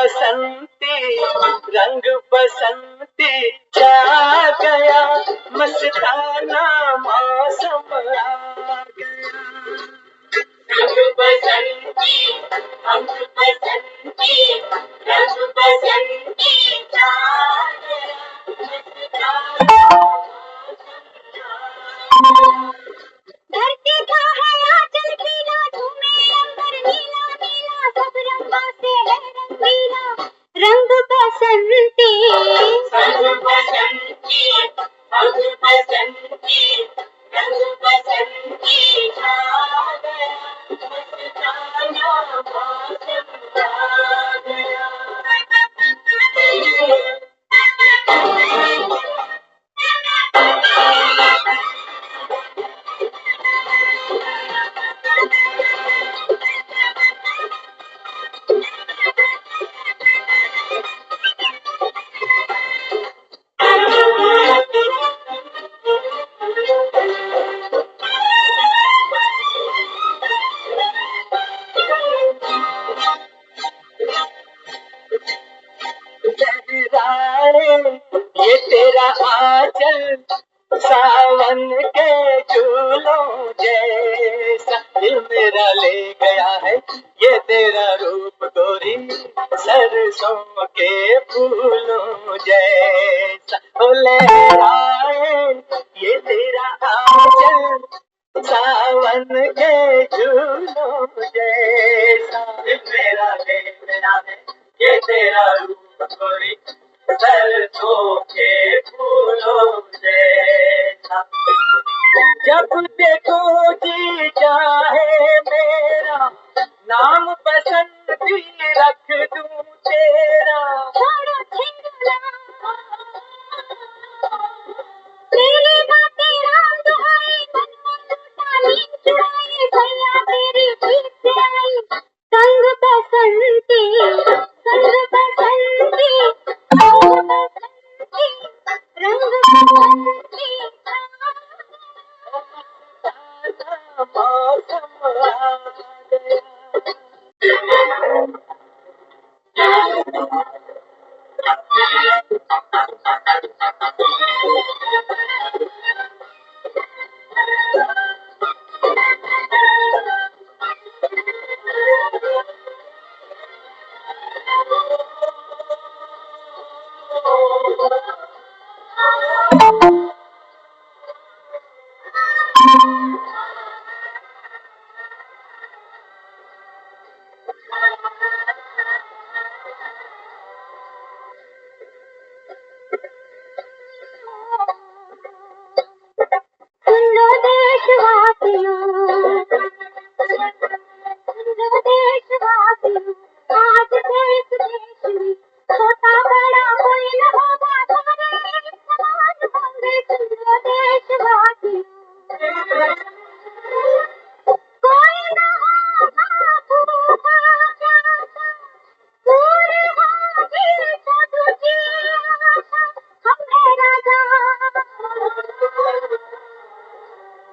बसंती रंग बसंती छा गया, मस्ताना मौसम आ गया। रंग बसंती रंग बसंती रंग बसंती छा गया, मस्ताना धरती का है आंचल खिला, झूमे अंबर नीला नीला, सब रंगों से है रंगीला, रंग बसंती रंग बसंती रंग बसंती रंग बसंती छा गया, मस्ताना मौसम आ गया। ये तेरा आंचल सावन के झूलों जैसा, दिल मेरा ले गया है ये तेरा रूप गोरी, सरसों के फूलों जैसा। ओ लहराए ये तेरा आंचल सावन के झूलों जैसा, दिल मेरा ले गया है ये तेरा रूप गोरी, सरसों के फूलों जैसा। जब देखो जी चाहे मेरा नाम बसंती रख दूं तेरा, छोड़ो छिंदरा तेरी बातें राम दुहाई, मन लूटा नींद चुराई, भैया तेरी पीठ से आई, संग बसंती संग बसंती रंग बसंती रंग बसंती मौसम आ गया। सुनो देशवासियों, सुनो देशवासियों, आज देश देश में छोटा बड़ा कोई न होगा, सारे एक समान होंगे। सुनो देशवासियों, कोई न होगा भूखा प्यासा, पूरी होगी सबकी आशा, हम है राजा।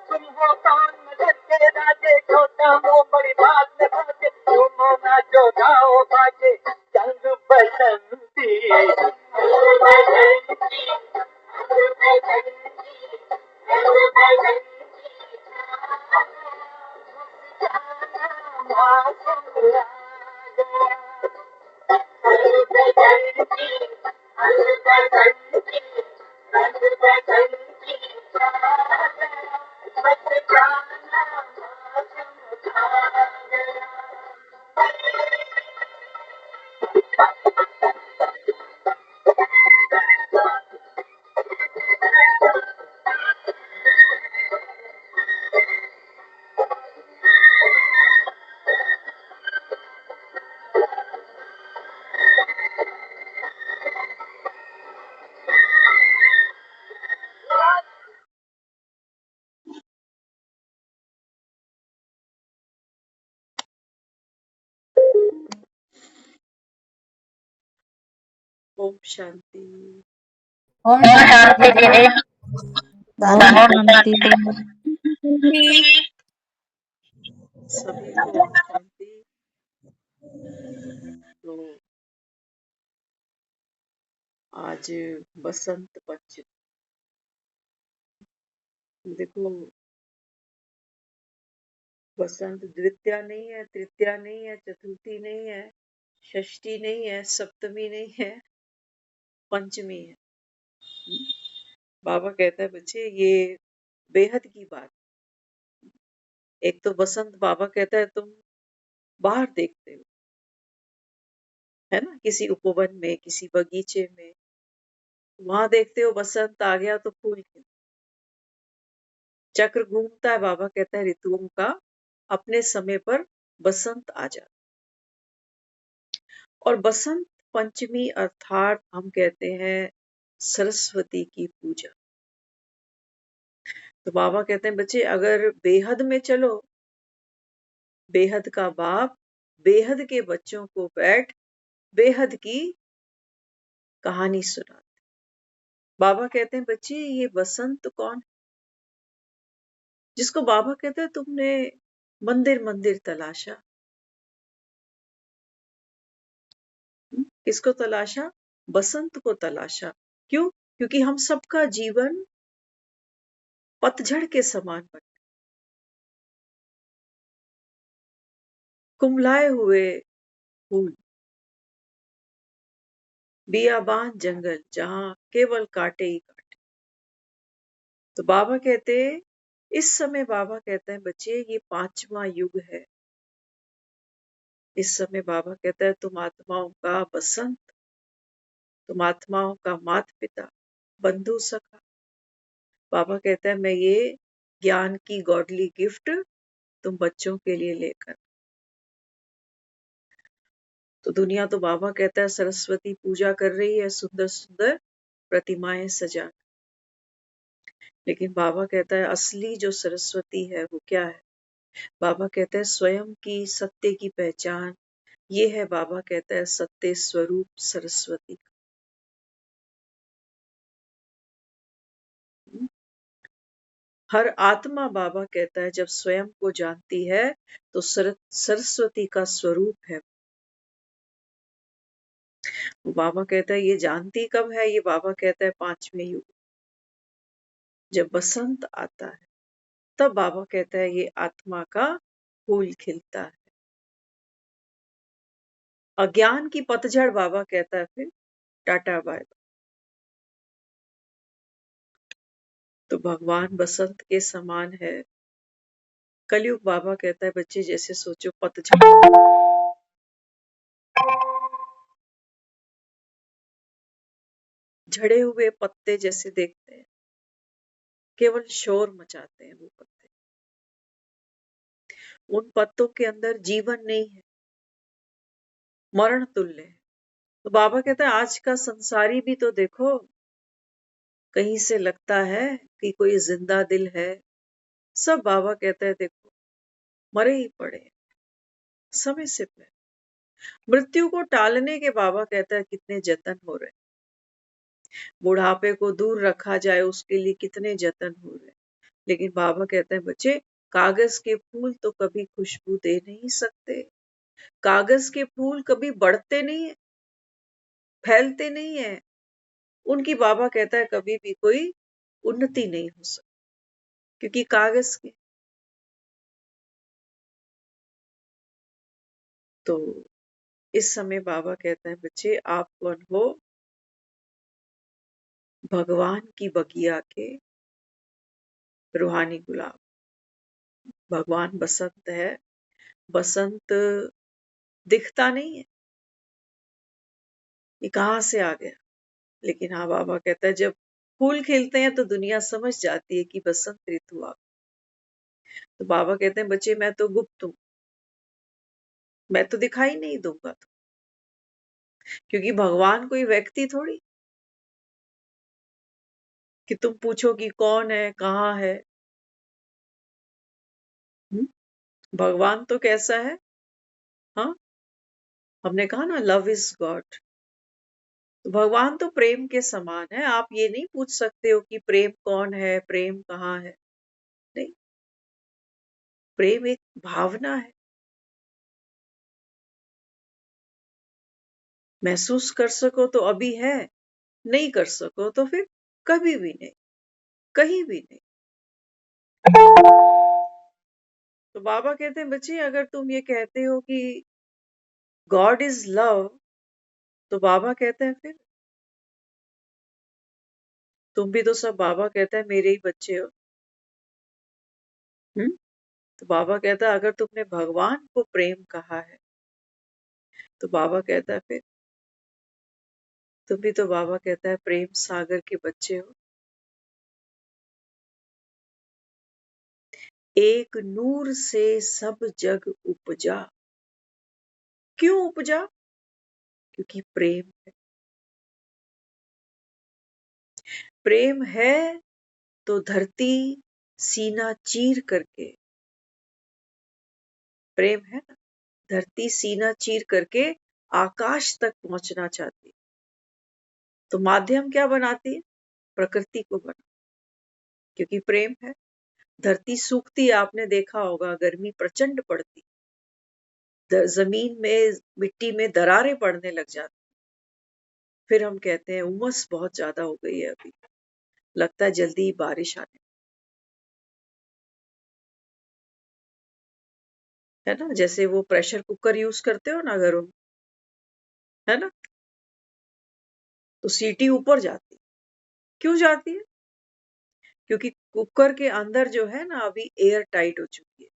तुम हो कान में झटके राजे, छोटा मुंह बड़ी बात न बाजे, झूमो नाचो गाओ बाजे, जंग बसंती रंग बसंती रंग बसंती रंग बसंती मौसम आ गया। रंग बसंती रंग बसंती रंग बसंती छा गया, मस्ताना मौसम आ गया। ओम शांति। ओम शांति जी। शांति। सभी को ओम शांति। तो आज बसंत पंचमी। देखो, बसंत द्वितीया नहीं है, तृतीया नहीं है, चतुर्थी नहीं है, षष्ठी नहीं है, सप्तमी नहीं है, पंचमी है। बाबा कहता है बच्चे ये बेहद की बात। एक तो बसंत बाबा कहता है तुम बाहर देखते हो, है ना, किसी उपवन में, किसी बगीचे में, वहां देखते हो बसंत आ गया तो फूल खिल, चक्र घूमता है। बाबा कहता है ऋतुओं का अपने समय पर बसंत आ जाता। और बसंत पंचमी अर्थात हम कहते हैं सरस्वती की पूजा। तो बाबा कहते हैं बच्चे अगर बेहद में चलो, बेहद का बाप बेहद के बच्चों को बैठ बेहद की कहानी सुनाते। बाबा कहते हैं बच्चे ये बसंत कौन, जिसको बाबा कहते हैं तुमने मंदिर मंदिर तलाशा। किसको तलाशा? बसंत को तलाशा। क्यों? क्योंकि हम सबका जीवन पतझड़ के समान बन, कुमलाए हुए फूल, बियाबान जंगल जहां केवल कांटे ही कांटे। तो बाबा कहते, इस समय बाबा कहते हैं बच्चे ये 5वां युग है। इस समय बाबा कहता है तुम आत्माओं का बसंत, तुम आत्माओं का माता पिता, बंधु सखा। बाबा कहता है मैं ये ज्ञान की गॉडली गिफ्ट तुम बच्चों के लिए लेकर। तो दुनिया तो बाबा कहता है सरस्वती पूजा कर रही है, सुंदर सुंदर प्रतिमाएं सजा, लेकिन बाबा कहता है असली जो सरस्वती है वो क्या है? बाबा कहता है स्वयं की सत्य की पहचान ये है। बाबा कहता है सत्य स्वरूप सरस्वती। हर आत्मा बाबा कहता है जब स्वयं को जानती है तो सरस्वती का स्वरूप है। बाबा कहता है ये जानती कब है? ये बाबा कहता है 5वें युग, जब बसंत आता है तब बाबा कहता है ये आत्मा का फूल खिलता है। अज्ञान की पतझड़ बाबा कहता है फिर टाटा बाय बाय। तो भगवान बसंत के समान है। कलयुग बाबा कहता है बच्चे जैसे सोचो पतझड़, झड़े हुए पत्ते जैसे देखते हैं, केवल शोर मचाते हैं वो पत्ते, उन पत्तों के अंदर जीवन नहीं है, मरण तुल्य है। तो बाबा कहता है आज का संसारी भी तो देखो, कहीं से लगता है कि कोई जिंदा दिल है, सब बाबा कहता है देखो मरे ही पड़े समय से पहले। मृत्यु को टालने के बाबा कहता है कितने जतन हो रहे, बुढ़ापे को दूर रखा जाए उसके लिए कितने जतन हो रहे, लेकिन बाबा कहते हैं बच्चे कागज के फूल तो कभी खुशबू दे नहीं सकते, कागज के फूल कभी बढ़ते नहीं है, फैलते नहीं है, उनकी बाबा कहता है कभी भी कोई उन्नति नहीं हो सकती, क्योंकि कागज के। तो इस समय बाबा कहता है बच्चे आप कौन हो? भगवान की बगिया के रूहानी गुलाब। भगवान बसंत है, बसंत दिखता नहीं है, ये कहाँ से आ गया, लेकिन हाँ बाबा कहता है जब फूल खिलते हैं तो दुनिया समझ जाती है कि बसंत ऋतु आ। तो बाबा कहते हैं बच्चे मैं तो गुप्त हूं, मैं तो दिखाई नहीं दूंगा तो, क्योंकि भगवान कोई व्यक्ति थोड़ी कि तुम पूछो कि कौन है कहाँ है। हुँ? भगवान तो कैसा है? हाँ, हमने कहा ना लव इज गॉड। तो भगवान तो प्रेम के समान है। आप ये नहीं पूछ सकते हो कि प्रेम कौन है, प्रेम कहाँ है। नहीं, प्रेम एक भावना है। महसूस कर सको तो अभी है, नहीं कर सको तो फिर कभी भी नहीं, कहीं भी नहीं। तो बाबा कहते हैं बच्चे अगर तुम ये कहते हो कि गॉड इज लव, तो बाबा कहते हैं फिर तुम भी तो सब, बाबा कहता है मेरे ही बच्चे हो। तो बाबा कहता है अगर तुमने भगवान को प्रेम कहा है, तो बाबा कहता है फिर तुम भी तो, बाबा कहता है, प्रेम सागर के बच्चे हो। एक नूर से सब जग उपजा। क्यों उपजा? क्योंकि प्रेम है। प्रेम है तो धरती सीना चीर करके, प्रेम है ना, धरती सीना चीर करके आकाश तक पहुंचना चाहती। तो माध्यम क्या बनाती है? प्रकृति को बना, क्योंकि प्रेम है। धरती सूखती, आपने देखा होगा, गर्मी प्रचंड पड़ती, जमीन में, मिट्टी में दरारें पड़ने लग जाती। फिर हम कहते हैं उमस बहुत ज्यादा हो गई है, अभी लगता है जल्दी ही बारिश आने, है ना। जैसे वो प्रेशर कुकर यूज करते हो ना घरों में, है ना, तो सीटी ऊपर जाती। क्यों जाती है? क्योंकि कुकर के अंदर जो है ना अभी एयर टाइट हो चुकी है।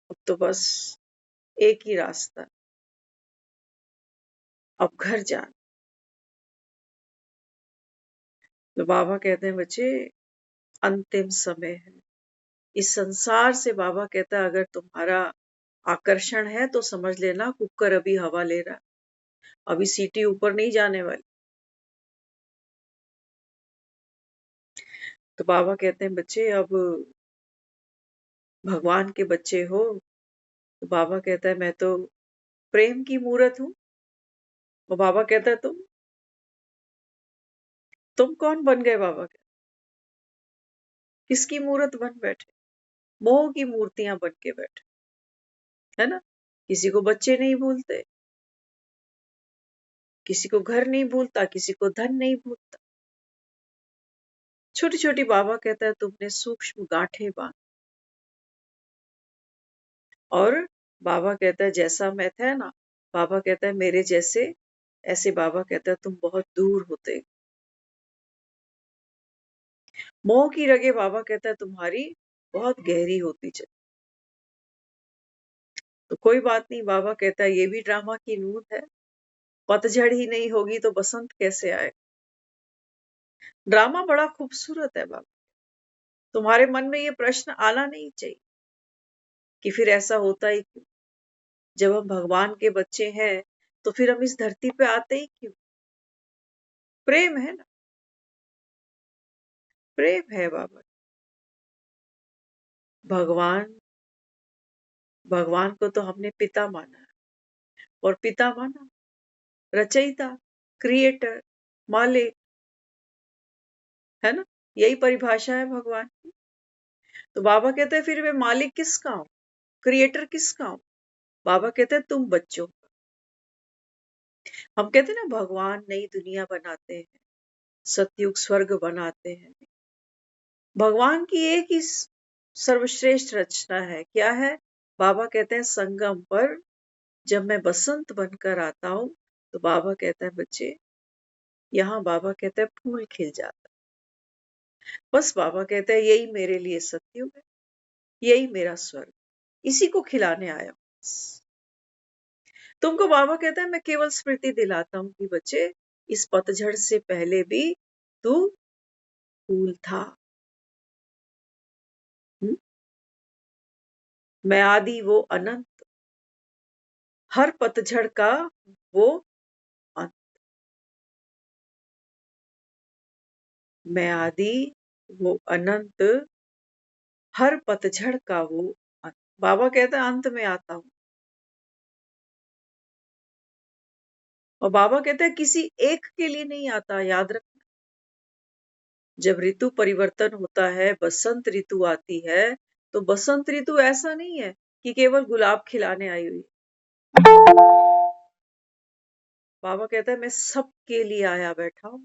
अब तो बस एक ही रास्ता, अब घर जाना। तो बाबा कहते हैं बच्चे अंतिम समय है इस संसार से। बाबा कहता है अगर तुम्हारा आकर्षण है तो समझ लेना कुकर अभी हवा ले रहा है, अभी सीटी ऊपर नहीं जाने वाली। तो बाबा कहते हैं बच्चे अब भगवान के बच्चे हो। तो बाबा कहता है मैं तो प्रेम की मूरत हूं। और बाबा कहता है तुम कौन बन गए? बाबा कहते किसकी मूरत बन बैठे? मोह की मूर्तियां बन के बैठे, है ना। किसी को बच्चे नहीं भूलते, किसी को घर नहीं भूलता, किसी को धन नहीं भूलता। छोटी छोटी, बाबा कहता है तुमने सूक्ष्म गांठें बांध। और बाबा कहता है जैसा मैं था ना, बाबा कहता है मेरे जैसे, ऐसे बाबा कहता है तुम बहुत दूर होते। मोह की रगे, बाबा कहता है तुम्हारी बहुत गहरी होती चली। तो कोई बात नहीं, बाबा कहता है ये भी ड्रामा की नून है। पतझड़ ही नहीं होगी तो बसंत कैसे आए? ड्रामा बड़ा खूबसूरत है बाबा। तुम्हारे मन में ये प्रश्न आना नहीं चाहिए कि फिर ऐसा होता ही क्यों? जब हम भगवान के बच्चे हैं तो फिर हम इस धरती पे आते ही क्यों? प्रेम है ना, प्रेम है बाबा। भगवान, भगवान को तो हमने पिता माना है। और पिता माना, रचयिता, क्रिएटर, मालिक, है ना। यही परिभाषा है भगवान की। तो बाबा कहते हैं फिर मैं मालिक किसका हूं, क्रिएटर किसका हूं? बाबा कहते हैं तुम बच्चों। हम कहते हैं ना भगवान नई दुनिया बनाते हैं, सतयुग स्वर्ग बनाते हैं। भगवान की एक ही सर्वश्रेष्ठ रचना है, क्या है? बाबा कहते हैं संगम पर जब मैं बसंत बनकर आता हूं, तो बाबा कहता है बच्चे यहाँ, बाबा कहता है फूल खिल जाता। बस बाबा कहता है यही मेरे लिए सतयुग है, यही मेरा स्वर्ग, इसी को खिलाने आया हूं। तुमको बाबा कहता है मैं केवल स्मृति दिलाता हूं कि बच्चे इस पतझड़ से पहले भी तू फूल था। हुँ? मैं आदि वो अनंत, हर पतझड़ का वो अंत। मैं आदि वो अनंत, हर पतझड़ का वो अंत। बाबा कहता है अंत में आता हूं। और बाबा कहता है किसी एक के लिए नहीं आता, याद रखना। जब ऋतु परिवर्तन होता है, बसंत ऋतु आती है, तो बसंत ऋतु ऐसा नहीं है कि केवल गुलाब खिलाने आई हुई है। बाबा कहता है मैं सबके लिए आया बैठा हूं।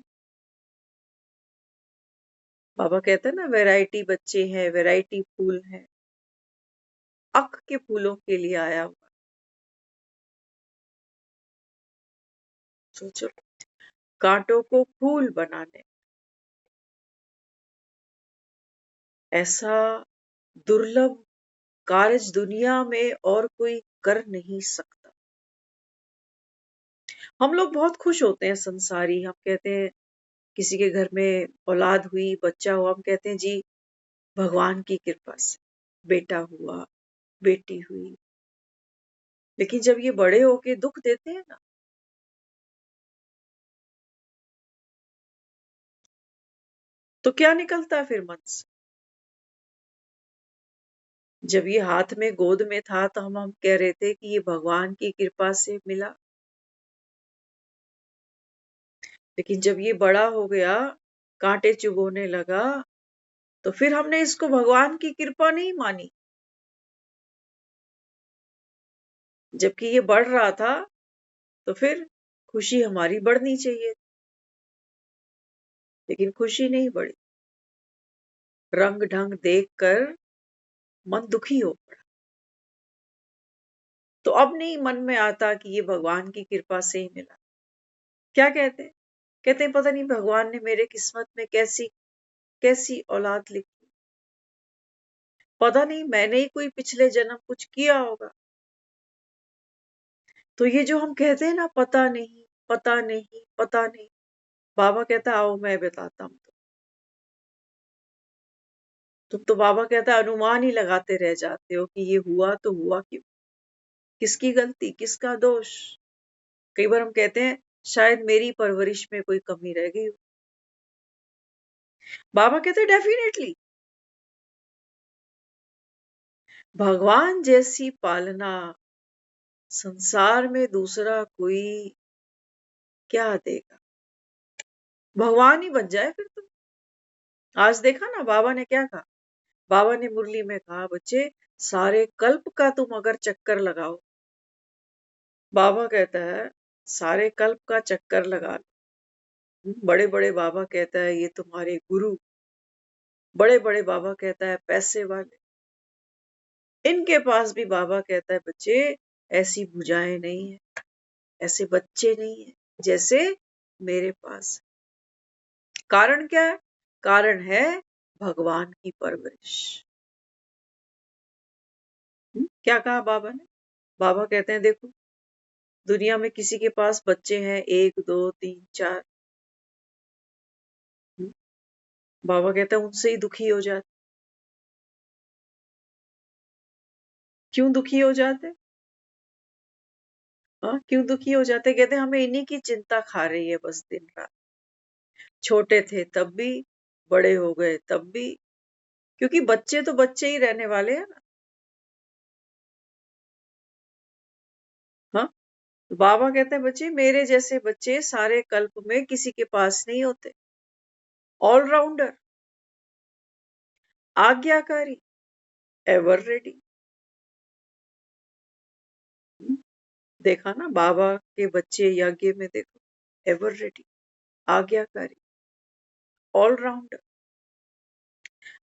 बाबा कहता है ना वैरायटी बच्चे हैं, वैरायटी फूल हैं, अक के फूलों के लिए आया हुआ। सोचो, कांटों को फूल बनाने, ऐसा दुर्लभ कार्य दुनिया में और कोई कर नहीं सकता। हम लोग बहुत खुश होते हैं संसारी, हम कहते हैं किसी के घर में औलाद हुई, बच्चा हुआ, हम कहते हैं जी भगवान की कृपा से बेटा हुआ, बेटी हुई। लेकिन जब ये बड़े होके दुख देते हैं ना, तो क्या निकलता है फिर मन से? जब ये हाथ में गोद में था तो हम कह रहे थे कि ये भगवान की कृपा से मिला। लेकिन जब ये बड़ा हो गया, कांटे चुभोने लगा, तो फिर हमने इसको भगवान की कृपा नहीं मानी। जबकि ये बढ़ रहा था तो फिर खुशी हमारी बढ़नी चाहिए, लेकिन खुशी नहीं बढ़ी। रंग ढंग देखकर मन दुखी हो पड़ा। तो अब नहीं मन में आता कि ये भगवान की कृपा से ही मिला। क्या कहते हैं? कहते हैं पता नहीं भगवान ने मेरे किस्मत में कैसी कैसी औलाद लिखी, पता नहीं मैंने ही कोई पिछले जन्म कुछ किया होगा। तो ये जो हम कहते हैं ना पता नहीं पता नहीं पता नहीं, बाबा कहता आओ मैं बताता हूं। तुम तो बाबा कहता है अनुमान ही लगाते रह जाते हो कि ये हुआ तो हुआ क्यों, किसकी गलती, किसका दोष। कई बार हम कहते हैं शायद मेरी परवरिश में कोई कमी रह गई हो। बाबा कहते हैं डेफिनेटली भगवान जैसी पालना संसार में दूसरा कोई क्या देगा। भगवान ही बन जाए फिर तुम। आज देखा ना बाबा ने क्या कहा? बाबा ने मुरली में कहा बच्चे सारे कल्प का तुम अगर चक्कर लगाओ, बाबा कहता है सारे कल्प का चक्कर लगा लो। बड़े बड़े बाबा कहता है ये तुम्हारे गुरु, बड़े बड़े बाबा कहता है पैसे वाले, इनके पास भी बाबा कहता है बच्चे ऐसी भुजाएं नहीं है, ऐसे बच्चे नहीं है जैसे मेरे पास। कारण क्या है? कारण है भगवान की परवरिश। क्या कहा बाबा ने? बाबा कहते हैं देखो दुनिया में किसी के पास बच्चे हैं 1 2 3 4, बाबा कहते हैं उनसे ही दुखी हो जाते। क्यों दुखी हो जाते? हाँ क्यों दुखी हो जाते? कहते हमें इन्हीं की चिंता खा रही है बस दिन रात। छोटे थे तब भी, बड़े हो गए तब भी, क्योंकि बच्चे तो बच्चे ही रहने वाले हैं ना। हाँ तो बाबा कहते हैं बच्चे मेरे जैसे बच्चे सारे कल्प में किसी के पास नहीं होते। ऑलराउंडर, आज्ञाकारी, एवर रेडी। देखा ना बाबा के बच्चे यज्ञ में देखो, एवर रेडी, आज्ञाकारी, ऑलराउंडर।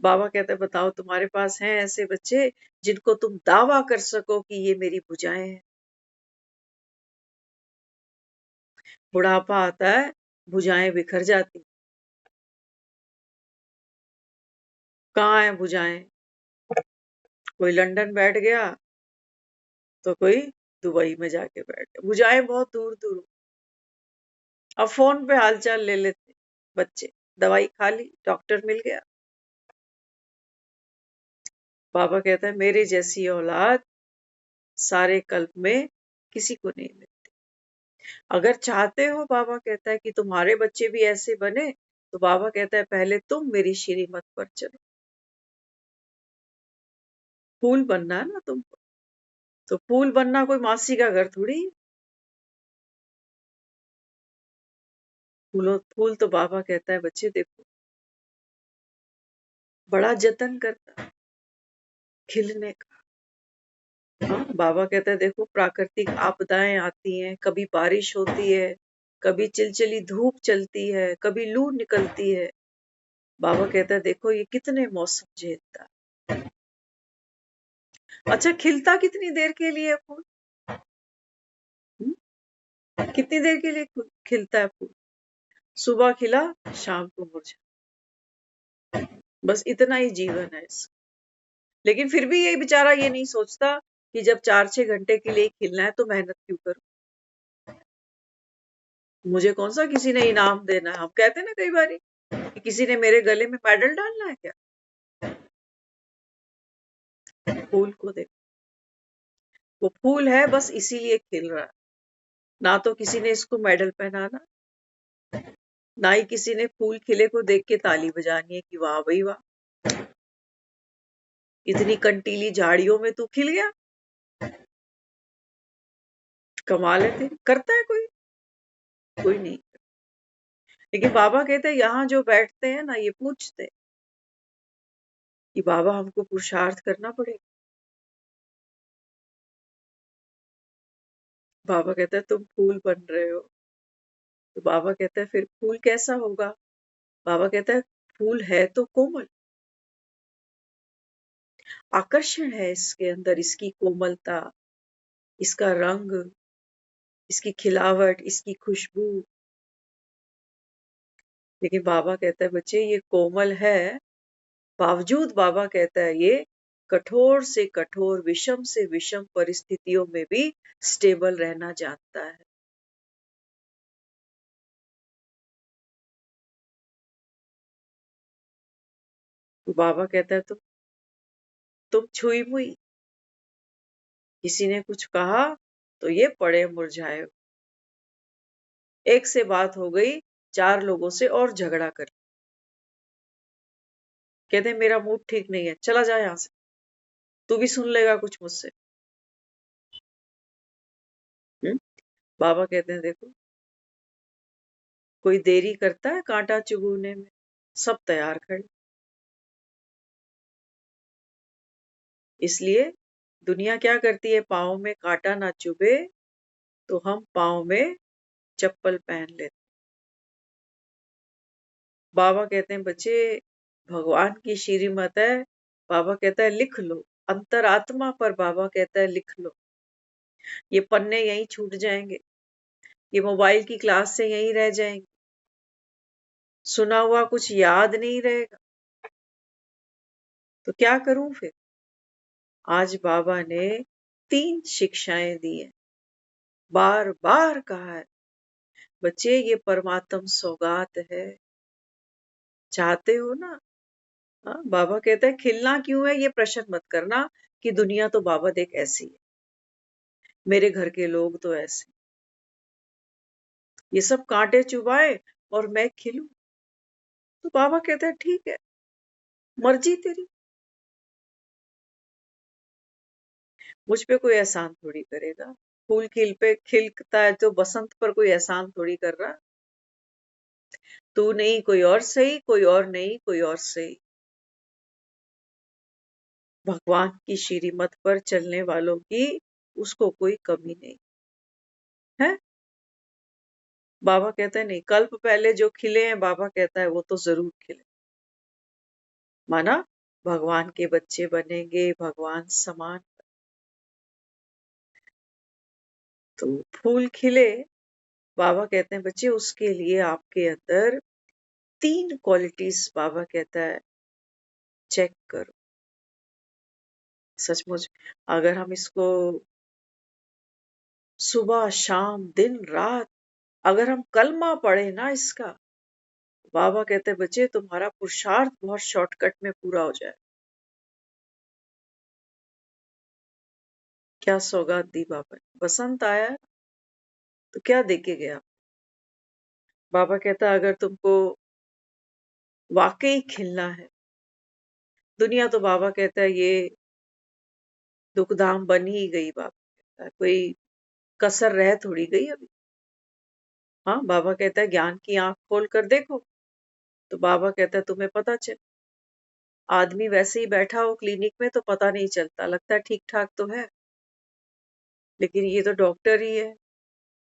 बाबा कहते हैं बताओ तुम्हारे पास हैं ऐसे बच्चे जिनको तुम दावा कर सको कि ये मेरी भुजाएं हैं? बुढ़ापा आता है, भुजाएं बिखर जाती। कहाँ है भुजाएं? कोई लंदन बैठ गया तो कोई दुबई में जाके बैठ गया, भुजाएं बहुत दूर दूर। अब फोन पे हालचाल ले लेते बच्चे, दवाई खा ली, डॉक्टर मिल गया। बाबा कहता है मेरे जैसी औलाद सारे कल्प में किसी को नहीं मिलती। अगर चाहते हो बाबा कहता है कि तुम्हारे बच्चे भी ऐसे बने, तो बाबा कहता है पहले तुम मेरी श्रीमत पर चलो। फूल बनना है ना तुमको, तो फूल बनना कोई मासी का घर थोड़ी है। फूल तो बाबा कहता है बच्चे देखो बड़ा जतन करता है खिलने का, हाँ, बाबा कहते हैं देखो प्राकृतिक आपदाएं आती हैं, कभी बारिश होती है, कभी चिलचिली धूप चलती है, कभी लू निकलती है। बाबा कहता है देखो ये कितने मौसम झेलता है। अच्छा खिलता कितनी देर के लिए है फूल? कितनी देर के लिए खिलता है फूल? सुबह खिला, शाम को मुरझा। बस इतना ही जीवन है इसका। लेकिन फिर भी ये बेचारा ये नहीं सोचता कि जब 4-6 घंटे के लिए खिलना है तो मेहनत क्यों करूं? मुझे कौन सा किसी ने इनाम देना है? हम कहते हैं ना कई बारी कि किसी ने मेरे गले में मेडल डालना है क्या? फूल को देखो, वो फूल है बस इसीलिए खिल रहा है। ना तो किसी ने इसको मेडल पहनाना, ना ही किसी ने फूल खिले को देख के ताली बजानी है कि वाह भाई वाह, इतनी कंटीली झाड़ियों में तू खिल गया, कमाल है तेरी। करता है कोई? कोई नहीं। लेकिन बाबा कहते हैं यहाँ जो बैठते हैं ना ये पूछते हैं कि बाबा हमको पुरुषार्थ करना पड़ेगा। बाबा कहता है तुम फूल बन रहे हो। तो बाबा कहता है फिर फूल कैसा होगा? बाबा कहता है फूल है तो कोमल, आकर्षण है इसके अंदर, इसकी कोमलता, इसका रंग, इसकी खिलावट, इसकी खुशबू। लेकिन बाबा कहता है बच्चे ये कोमल है, बावजूद बाबा कहता है ये कठोर से कठोर, विषम से विषम परिस्थितियों में भी स्टेबल रहना जानता है। तो बाबा कहता है तुम छुई मुई, किसी ने कुछ कहा तो ये पड़े मुरझाए। एक से बात हो गई, 4 लोगों से और झगड़ा कर, कहते हैं मेरा मूड ठीक नहीं है, चला जा यहाँ से, तू भी सुन लेगा कुछ मुझसे। बाबा कहते हैं देखो कोई देरी करता है कांटा चुभने में, सब तैयार खड़े। इसलिए दुनिया क्या करती है, पाँव में कांटा ना चुभे तो हम पाँव में चप्पल पहन लेते। बाबा कहते हैं बच्चे भगवान की श्रीमत है। बाबा कहता है लिख लो, अंतरात्मा पर बाबा कहता है लिख लो। ये पन्ने यहीं छूट जाएंगे, ये मोबाइल की क्लास से यहीं रह जाएंगे, सुना हुआ कुछ याद नहीं रहेगा। तो क्या करूं फिर? आज बाबा ने 3 शिक्षाएं दी है, बार बार कहा है बच्चे ये परमात्म सौगात है, चाहते हो ना? हाँ, बाबा कहता है खिलना क्यों है ये प्रश्न मत करना कि दुनिया तो बाबा देख ऐसी है, मेरे घर के लोग तो ऐसे, ये सब कांटे चुभाए और मैं खिलूं। तो बाबा कहता है ठीक है, मर्जी तेरी, मुझ पे कोई एहसान थोड़ी करेगा। फूल खिलता है तो बसंत पर कोई एहसान थोड़ी कर रहा। तू नहीं कोई और सही, कोई और नहीं कोई और सही। भगवान की श्रीमत पर चलने वालों की उसको कोई कमी नहीं है। बाबा कहते हैं नहीं, कल्प पहले जो खिले हैं बाबा कहता है वो तो जरूर खिले, माना भगवान के बच्चे बनेंगे, भगवान समान। तो फूल खिले, बाबा कहते हैं बच्चे उसके लिए आपके अंदर 3 क्वालिटीज बाबा कहता है चेक करो। सचमुच अगर हम इसको सुबह शाम दिन रात अगर हम कलमा पढ़े ना इसका, बाबा कहते हैं बच्चे तुम्हारा पुरुषार्थ बहुत शॉर्टकट में पूरा हो जाए। क्या सौगात दी बाबा ने। बसंत आया तो क्या देके गया? बाबा कहता अगर तुमको वाकई खिलना है, दुनिया तो बाबा कहता है ये दुखधाम बन ही गई। बाबा कहता है कोई कसर रह थोड़ी गई अभी। हाँ, बाबा कहता है ज्ञान की आंख खोल कर देखो। तो बाबा कहता है तुम्हें पता चल, आदमी वैसे ही बैठा हो क्लिनिक में तो पता नहीं चलता, लगता है ठीक ठाक तो है, लेकिन ये तो डॉक्टर ही है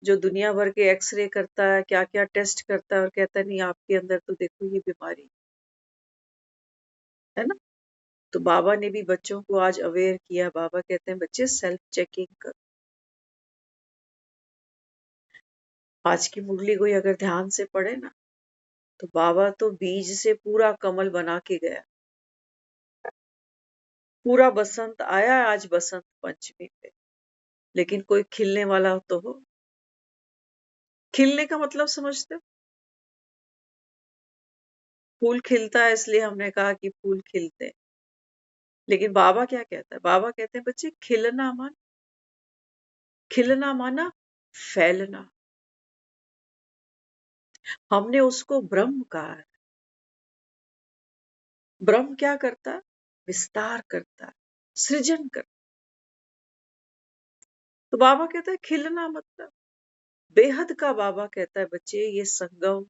जो दुनिया भर के एक्सरे करता है, क्या क्या टेस्ट करता है और कहता है नहीं आपके अंदर तो देखो ये बीमारी है ना। तो बाबा ने भी बच्चों को आज अवेयर किया। बाबा कहते हैं बच्चे सेल्फ चेकिंग करो। आज की मुरली कोई अगर ध्यान से पढ़े ना तो बाबा तो बीज से पूरा कमल बना के गया। पूरा बसंत आया है आज बसंत पंचमी पे, लेकिन कोई खिलने वाला तो हो। खिलने का मतलब समझते हो? फूल खिलता है इसलिए हमने कहा कि फूल खिलते हैं। लेकिन बाबा क्या कहता है? बाबा कहते हैं बच्चे खिलना माना फैलना। हमने उसको ब्रह्म कहा है। ब्रह्म क्या करता है? विस्तार करता है, सृजन करता है। तो बाबा कहता है खिलना मतलब बेहद का। बाबा कहता है बच्चे ये संगम,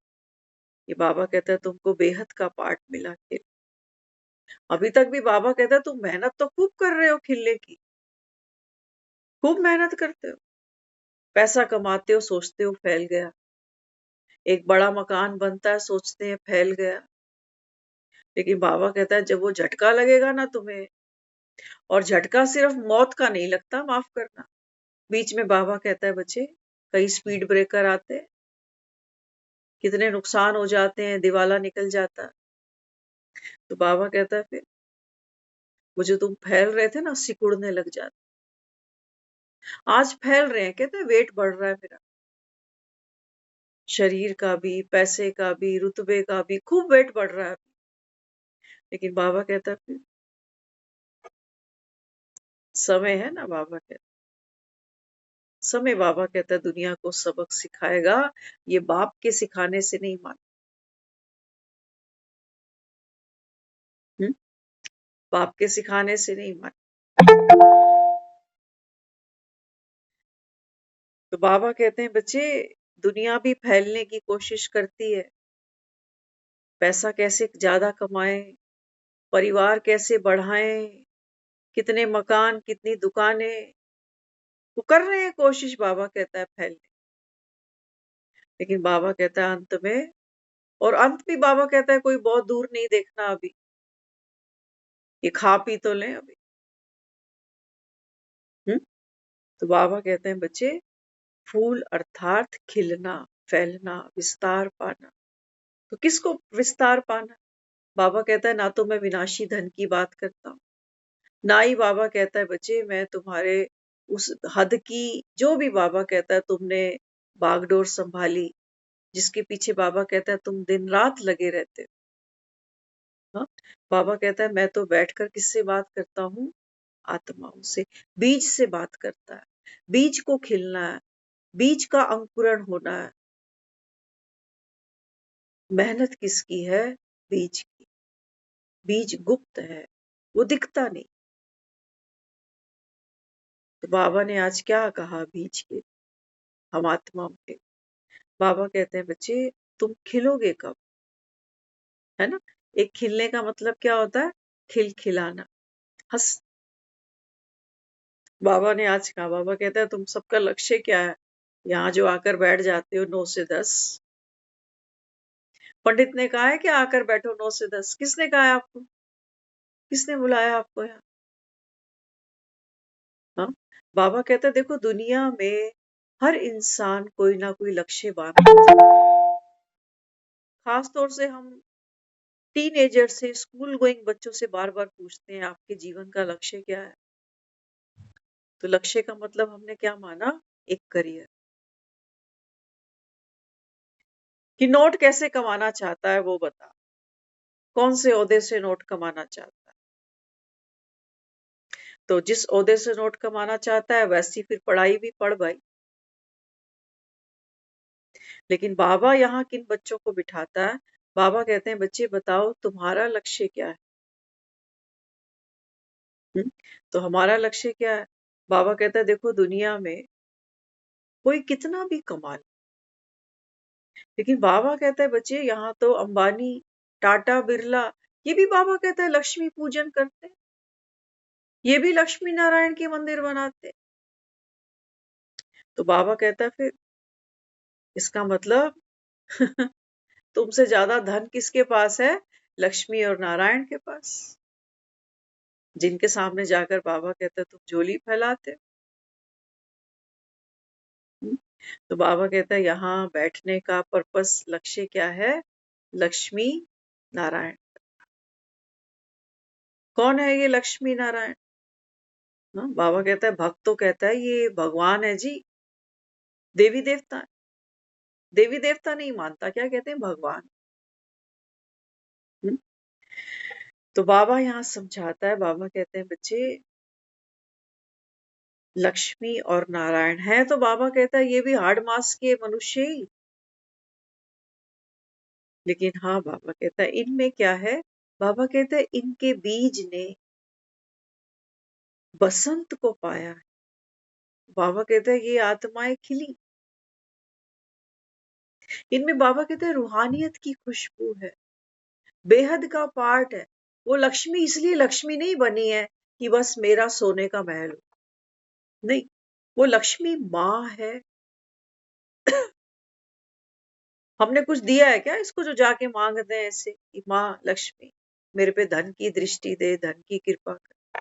ये बाबा कहता है तुमको बेहद का पाठ मिला के। अभी तक भी बाबा कहता है तुम मेहनत तो खूब कर रहे हो खिलने की, खूब मेहनत करते हो, पैसा कमाते हो, सोचते हो फैल गया। एक बड़ा मकान बनता है, सोचते हैं फैल गया। लेकिन बाबा कहता है जब वो झटका लगेगा ना तुम्हें, और झटका सिर्फ मौत का नहीं लगता, माफ करना, बीच में बाबा कहता है बच्चे कई स्पीड ब्रेकर आते हैं, कितने नुकसान हो जाते हैं, दिवाला निकल जाता है। तो बाबा कहता है फिर वो जो तुम फैल रहे थे ना सिकुड़ने लग जाते। आज फैल रहे हैं, कहते हैं वेट बढ़ रहा है मेरा, शरीर का भी, पैसे का भी, रुतबे का भी, खूब वेट बढ़ रहा है। लेकिन बाबा कहता है फिर समय है ना। बाबा कहता समय, बाबा कहता है दुनिया को सबक सिखाएगा। ये बाप के सिखाने से नहीं मान। बाप के सिखाने से नहीं मान। तो बाबा कहते हैं बच्चे दुनिया भी फैलने की कोशिश करती है, पैसा कैसे ज्यादा कमाएं, परिवार कैसे बढ़ाएं, कितने मकान, कितनी दुकानें, वो कर रहे हैं कोशिश। बाबा कहता है फैलने। लेकिन बाबा कहता है अंत में, और अंत भी बाबा कहता है कोई बहुत दूर नहीं देखना, अभी ये खा पी तो लें अभी। तो बाबा कहते हैं बच्चे फूल अर्थात खिलना, फैलना, विस्तार पाना। तो किसको विस्तार पाना? बाबा कहता है ना तो मैं विनाशी धन की बात करता हूँ, ना ही बाबा कहता है बच्चे मैं तुम्हारे उस हद की, जो भी बाबा कहता है तुमने बागडोर संभाली, जिसके पीछे बाबा कहता है तुम दिन रात लगे रहते हो। हाँ? बाबा कहता है मैं तो बैठकर किससे बात करता हूँ? आत्माओं से। बीज से बात करता है। बीज को खिलना है, बीज का अंकुरण होना है। मेहनत किसकी है? बीज की। बीज गुप्त है, वो दिखता नहीं। तो बाबा ने आज क्या कहा बीज के, हम आत्माओं के। बाबा कहते हैं बच्चे तुम खिलोगे कब? है ना। एक खिलने का मतलब क्या होता है? खिलखिलाना, हंस। बाबा ने आज कहा, बाबा कहता है तुम सबका लक्ष्य क्या है? यहाँ जो आकर बैठ जाते हो 9 से 10। पंडित ने कहा है कि आकर बैठो 9 से 10? किसने कहा है आपको? किसने बुलाया आपको यहाँ? हाँ? बाबा कहता है देखो दुनिया में हर इंसान कोई ना कोई लक्ष्य बांध के चलता है। खास तौर से हम टीनेजर से, स्कूल गोइंग बच्चों से बार बार पूछते हैं आपके जीवन का लक्ष्य क्या है? तो लक्ष्य का मतलब हमने क्या माना? एक करियर। कि नोट कैसे कमाना चाहता है वो बता, कौन से ओहदे से नोट कमाना चाहता है। तो जिस ओहदे से नोट कमाना चाहता है वैसी फिर पढ़ाई भी पढ़ भाई। लेकिन बाबा यहाँ किन बच्चों को बिठाता है? बाबा कहते हैं बच्चे बताओ तुम्हारा लक्ष्य क्या है? तो हमारा लक्ष्य क्या है? बाबा कहता है देखो दुनिया में कोई कितना भी कमा ले, लेकिन बाबा कहता है बच्चे यहाँ तो अंबानी, टाटा, बिरला, ये भी बाबा कहता है लक्ष्मी पूजन करते हैं, ये भी लक्ष्मी नारायण के मंदिर बनाते हैं। तो बाबा कहता है फिर इसका मतलब तुमसे ज्यादा धन किसके पास है? लक्ष्मी और नारायण के पास, जिनके सामने जाकर बाबा कहते तुम झोली फैलाते हो। तो बाबा कहता है यहाँ बैठने का पर्पस, लक्ष्य क्या है? लक्ष्मी नारायण। कौन है ये लक्ष्मी नारायण? बाबा कहता है भक्त तो कहता है ये भगवान है जी, देवी देवता है। देवी देवता नहीं मानता, क्या कहते हैं? भगवान। हम्म? तो बाबा यहाँ समझाता है, बाबा कहते हैं बच्चे लक्ष्मी और नारायण है, तो बाबा कहता है ये भी हाड़ मास के मनुष्य ही, लेकिन हाँ बाबा कहता है इनमें क्या है? बाबा कहता है इनके बीज ने बसंत को पाया है। बाबा कहता है ये आत्माएं खिली, इनमें बाबा कहते हैं रूहानियत की खुशबू है, बेहद का पार्ट है। वो लक्ष्मी इसलिए लक्ष्मी नहीं बनी है कि बस मेरा सोने का महल हो, नहीं, वो लक्ष्मी माँ है। हमने कुछ दिया है क्या इसको जो जाके मांगते हैं ऐसे कि माँ लक्ष्मी मेरे पे धन की दृष्टि दे, धन की कृपा कर?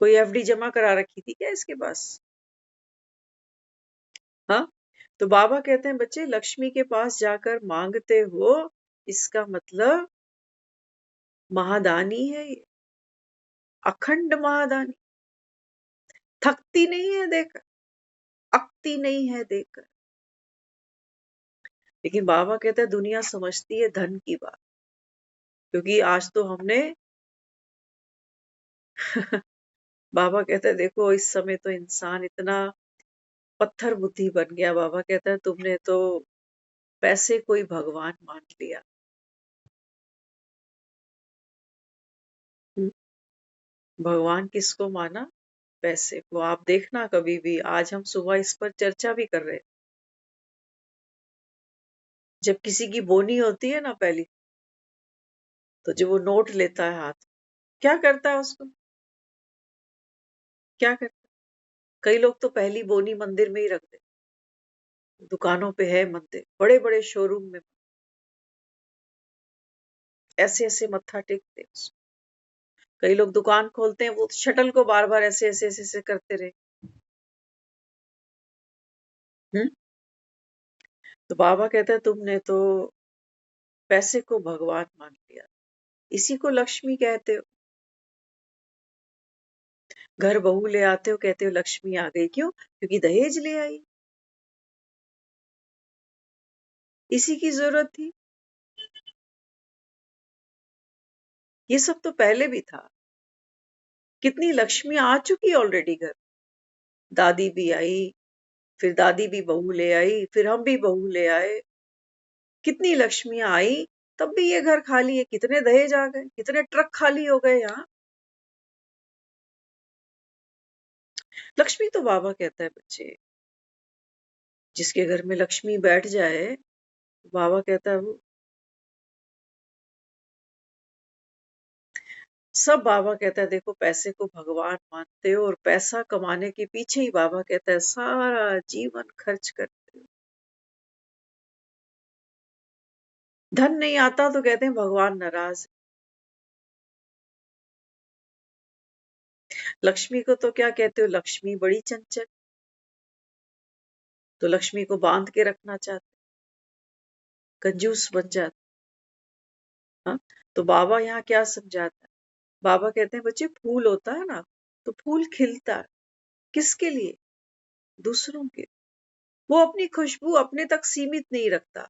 कोई एफडी जमा करा रखी थी क्या इसके पास? हाँ, तो बाबा कहते हैं बच्चे लक्ष्मी के पास जाकर मांगते हो, इसका मतलब महादानी है ये, अखंड महादानी, थकती नहीं है देकर, अकती नहीं है देकर। लेकिन बाबा कहते हैं दुनिया समझती है धन की बात, क्योंकि आज तो हमने बाबा कहते हैं देखो इस समय तो इंसान इतना पत्थर बुद्धि बन गया। बाबा कहता है तुमने तो पैसे को ही भगवान मान लिया। भगवान किसको माना? पैसे को। आप देखना कभी भी, आज हम सुबह इस पर चर्चा भी कर रहे हैं, जब किसी की बोनी होती है ना पहली, तो जब वो नोट लेता है हाथ, क्या करता है उसको? क्या करता है? कई लोग तो पहली बोनी मंदिर में ही रख देते, दुकानों पे है मंदिर, बड़े बड़े शोरूम में ऐसे ऐसे मत्था टेकते हैं उसको। कई लोग दुकान खोलते हैं, वो शटल को बार बार ऐसे ऐसे ऐसे ऐसे करते रहे। हम्म? तो बाबा कहते हैं तुमने तो पैसे को भगवान मान लिया, इसी को लक्ष्मी कहते हो। घर बहू ले आते हो, कहते हो लक्ष्मी आ गई, क्यों? क्योंकि दहेज ले आई, इसी की जरूरत थी। ये सब तो पहले भी था, कितनी लक्ष्मी आ चुकी ऑलरेडी घर। दादी भी आई, फिर दादी भी बहू ले आई, फिर हम भी बहू ले आए, कितनी लक्ष्मियां आई, तब भी ये घर खाली है। कितने दहेज आ गए, कितने ट्रक खाली हो गए यहाँ। लक्ष्मी तो बाबा कहता है बच्चे जिसके घर में लक्ष्मी बैठ जाए, बाबा कहता है वो सब। बाबा कहता है देखो पैसे को भगवान मानते हो और पैसा कमाने के पीछे ही बाबा कहता है सारा जीवन खर्च करते हो। धन नहीं आता तो कहते हैं भगवान नाराज। लक्ष्मी को तो क्या कहते हो? लक्ष्मी बड़ी चंचल, तो लक्ष्मी को बांध के रखना चाहते, कंजूस बन जाते। हाँ? तो बाबा यहाँ क्या समझाता है? बाबा कहते हैं बच्चे फूल होता है ना, तो फूल खिलता है किसके लिए? दूसरों के। वो अपनी खुशबू अपने तक सीमित नहीं रखता,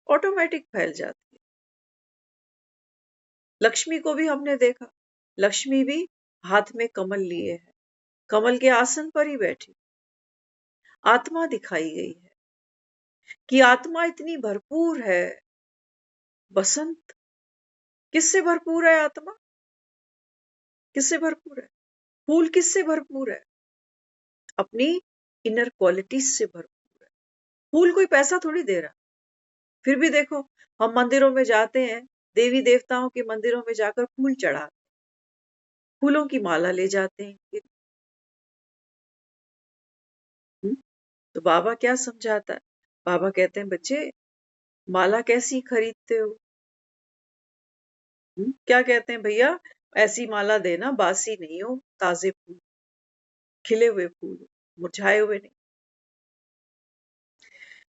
ऑटोमेटिक फैल जाती है। लक्ष्मी को भी हमने देखा, लक्ष्मी भी हाथ में कमल लिए है, कमल के आसन पर ही बैठी। आत्मा दिखाई गई है कि आत्मा इतनी भरपूर है। बसंत किससे भरपूर है? आत्मा किससे भरपूर है? फूल किससे भरपूर है? अपनी इनर क्वालिटीज से भरपूर है। फूल कोई पैसा थोड़ी दे रहा। फिर भी देखो हम मंदिरों में जाते हैं, देवी देवताओं के मंदिरों में जाकर फूल चढ़ाते, फूलों की माला ले जाते हैं। तो बाबा क्या समझाता है? बाबा कहते हैं बच्चे माला कैसी खरीदते हो? क्या कहते हैं भैया ऐसी माला देना बासी नहीं हो, ताजे फूल, खिले हुए फूल, मुरझाए हुए नहीं।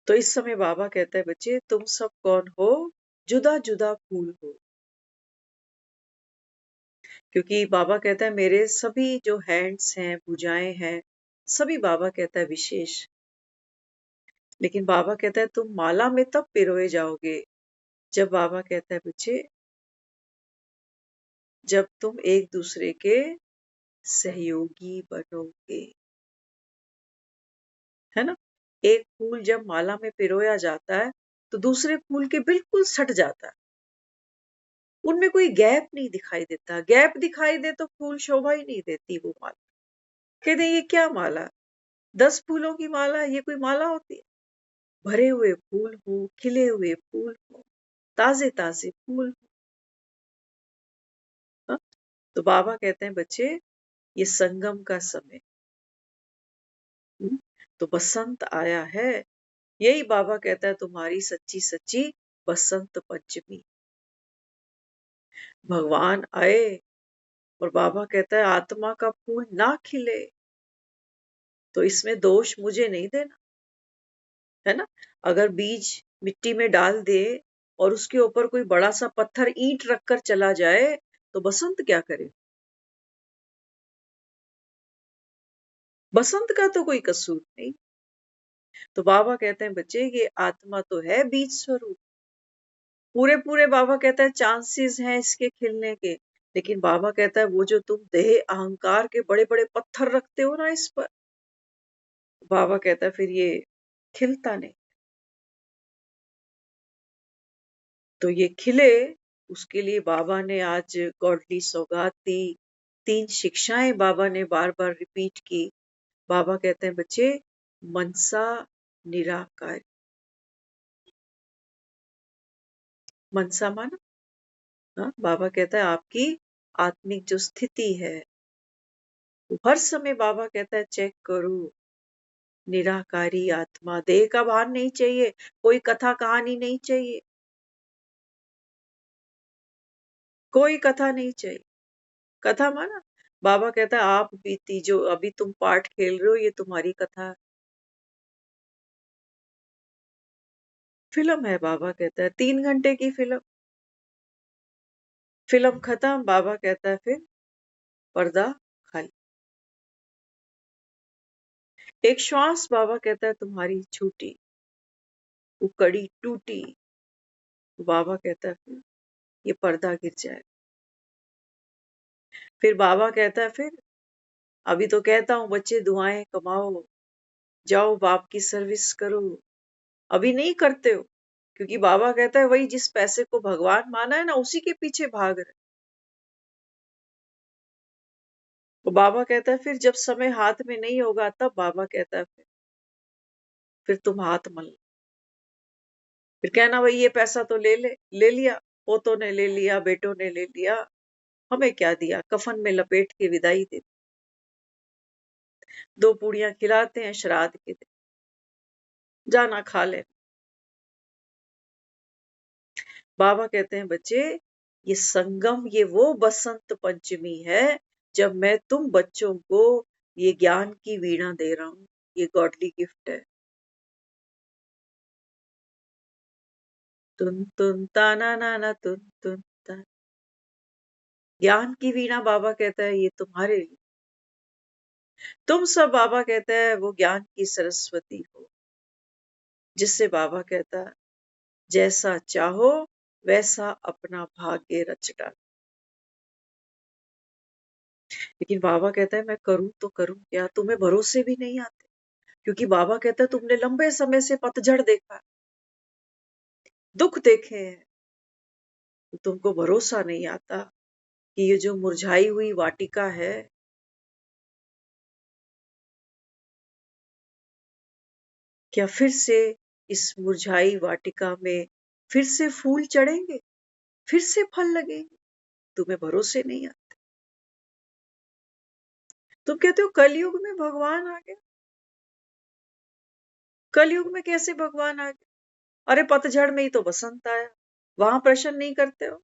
तो इस समय बाबा कहता है बच्चे तुम सब कौन हो? जुदा जुदा फूल हो। क्योंकि बाबा कहता है मेरे सभी जो हैंड्स हैं, भुजाएं हैं, सभी बाबा कहता है विशेष। लेकिन बाबा कहता है तुम माला में तब पिरोए जाओगे जब बाबा कहता है बच्चे जब तुम एक दूसरे के सहयोगी बनोगे, है ना? एक फूल जब माला में पिरोया जाता है तो दूसरे फूल के बिल्कुल सट जाता है, उनमें कोई गैप नहीं दिखाई देता। गैप दिखाई दे तो फूल शोभा ही नहीं देती वो माला। कहते हैं ये क्या माला, 10 फूलों की माला, ये कोई माला होती है? भरे हुए फूल हो, खिले हुए फूल हो, ताजे ताजे फूल हो। हाँ? तो बाबा कहते हैं बच्चे ये संगम का समय, तो बसंत आया है। यही बाबा कहता है तुम्हारी सच्ची सच्ची बसंत पंचमी। भगवान आए और बाबा कहता है आत्मा का फूल ना खिले तो इसमें दोष मुझे नहीं देना, है ना? अगर बीज मिट्टी में डाल दे और उसके ऊपर कोई बड़ा सा पत्थर ईंट रखकर चला जाए तो बसंत क्या करे? बसंत का तो कोई कसूर नहीं। तो बाबा कहते हैं बच्चे ये आत्मा तो है बीज स्वरूप, पूरे पूरे बाबा कहता है चांसेस हैं इसके खिलने के। लेकिन बाबा कहता है वो जो तुम देह अहंकार के बड़े बड़े पत्थर रखते हो ना इस पर, बाबा कहता है फिर ये खिलता नहीं। तो ये खिले उसके लिए बाबा ने आज गॉडली सौगात दी। 3 शिक्षाएं बाबा ने बार बार रिपीट की। बाबा कहते हैं बच्चे मनसा निराकार। मनसा माना, हाँ? बाबा कहता है आपकी आत्मिक जो स्थिति है वो हर समय बाबा कहता है चेक करो। निराकारी आत्मा, देह का भान नहीं चाहिए, कोई कथा कहानी नहीं चाहिए, कोई कथा नहीं चाहिए। कथा माना, बाबा कहता है आप बीती जो अभी तुम पार्ट खेल रहे हो ये तुम्हारी कथा है। फिल्म है, बाबा कहता है 3 घंटे की फिल्म, फिल्म खत्म, बाबा कहता है फिर पर्दा खाली। एक श्वास बाबा कहता है तुम्हारी छूटी, वो कड़ी टूटी, बाबा कहता है फिर ये पर्दा गिर जाए। फिर बाबा कहता है फिर अभी तो कहता हूं बच्चे दुआएं कमाओ, जाओ बाप की सर्विस करो, अभी नहीं करते हो। क्योंकि बाबा कहता है वही जिस पैसे को भगवान माना है ना उसी के पीछे भाग रहे। तो बाबा कहता है फिर जब समय हाथ में नहीं होगा तब बाबा कहता है फिर तुम हाथ मल लो। फिर कहना भाई ये पैसा तो ले लिया, पोतों ने ले लिया, बेटों ने ले लिया, हमें क्या दिया, कफन में लपेट के विदाई दे, 2 पूड़ियां खिलाते हैं श्राद्ध के दिन, जाना खा ले। बाबा कहते हैं बच्चे ये संगम, ये वो बसंत पंचमी है जब मैं तुम बच्चों को ये ज्ञान की वीणा दे रहा हूं, ये गॉडली गिफ्ट है। तुन तुन ताना नाना तुन तुन ता। ज्ञान की वीणा बाबा कहता है ये तुम्हारे लिए, तुम सब बाबा कहता है वो ज्ञान की सरस्वती हो, जिससे बाबा कहता है जैसा चाहो वैसा अपना भाग्य रच डालो। लेकिन बाबा कहता है मैं करूं तो करूं क्या, तुम्हें भरोसे भी नहीं आते। क्योंकि बाबा कहता है तुमने लंबे समय से पतझड़ देखा है, दुख देखे हैं, तो तुमको भरोसा नहीं आता कि ये जो मुरझाई हुई वाटिका है क्या फिर से इस मुरझाई वाटिका में फिर से फूल चढ़ेंगे, फिर से फल लगेंगे। तुम्हें भरोसे नहीं आता। तुम कहते हो कलयुग में भगवान आ गया, कलयुग में कैसे भगवान आ गए? अरे पतझड़ में ही तो बसंत आया, वहां प्रश्न नहीं करते हो?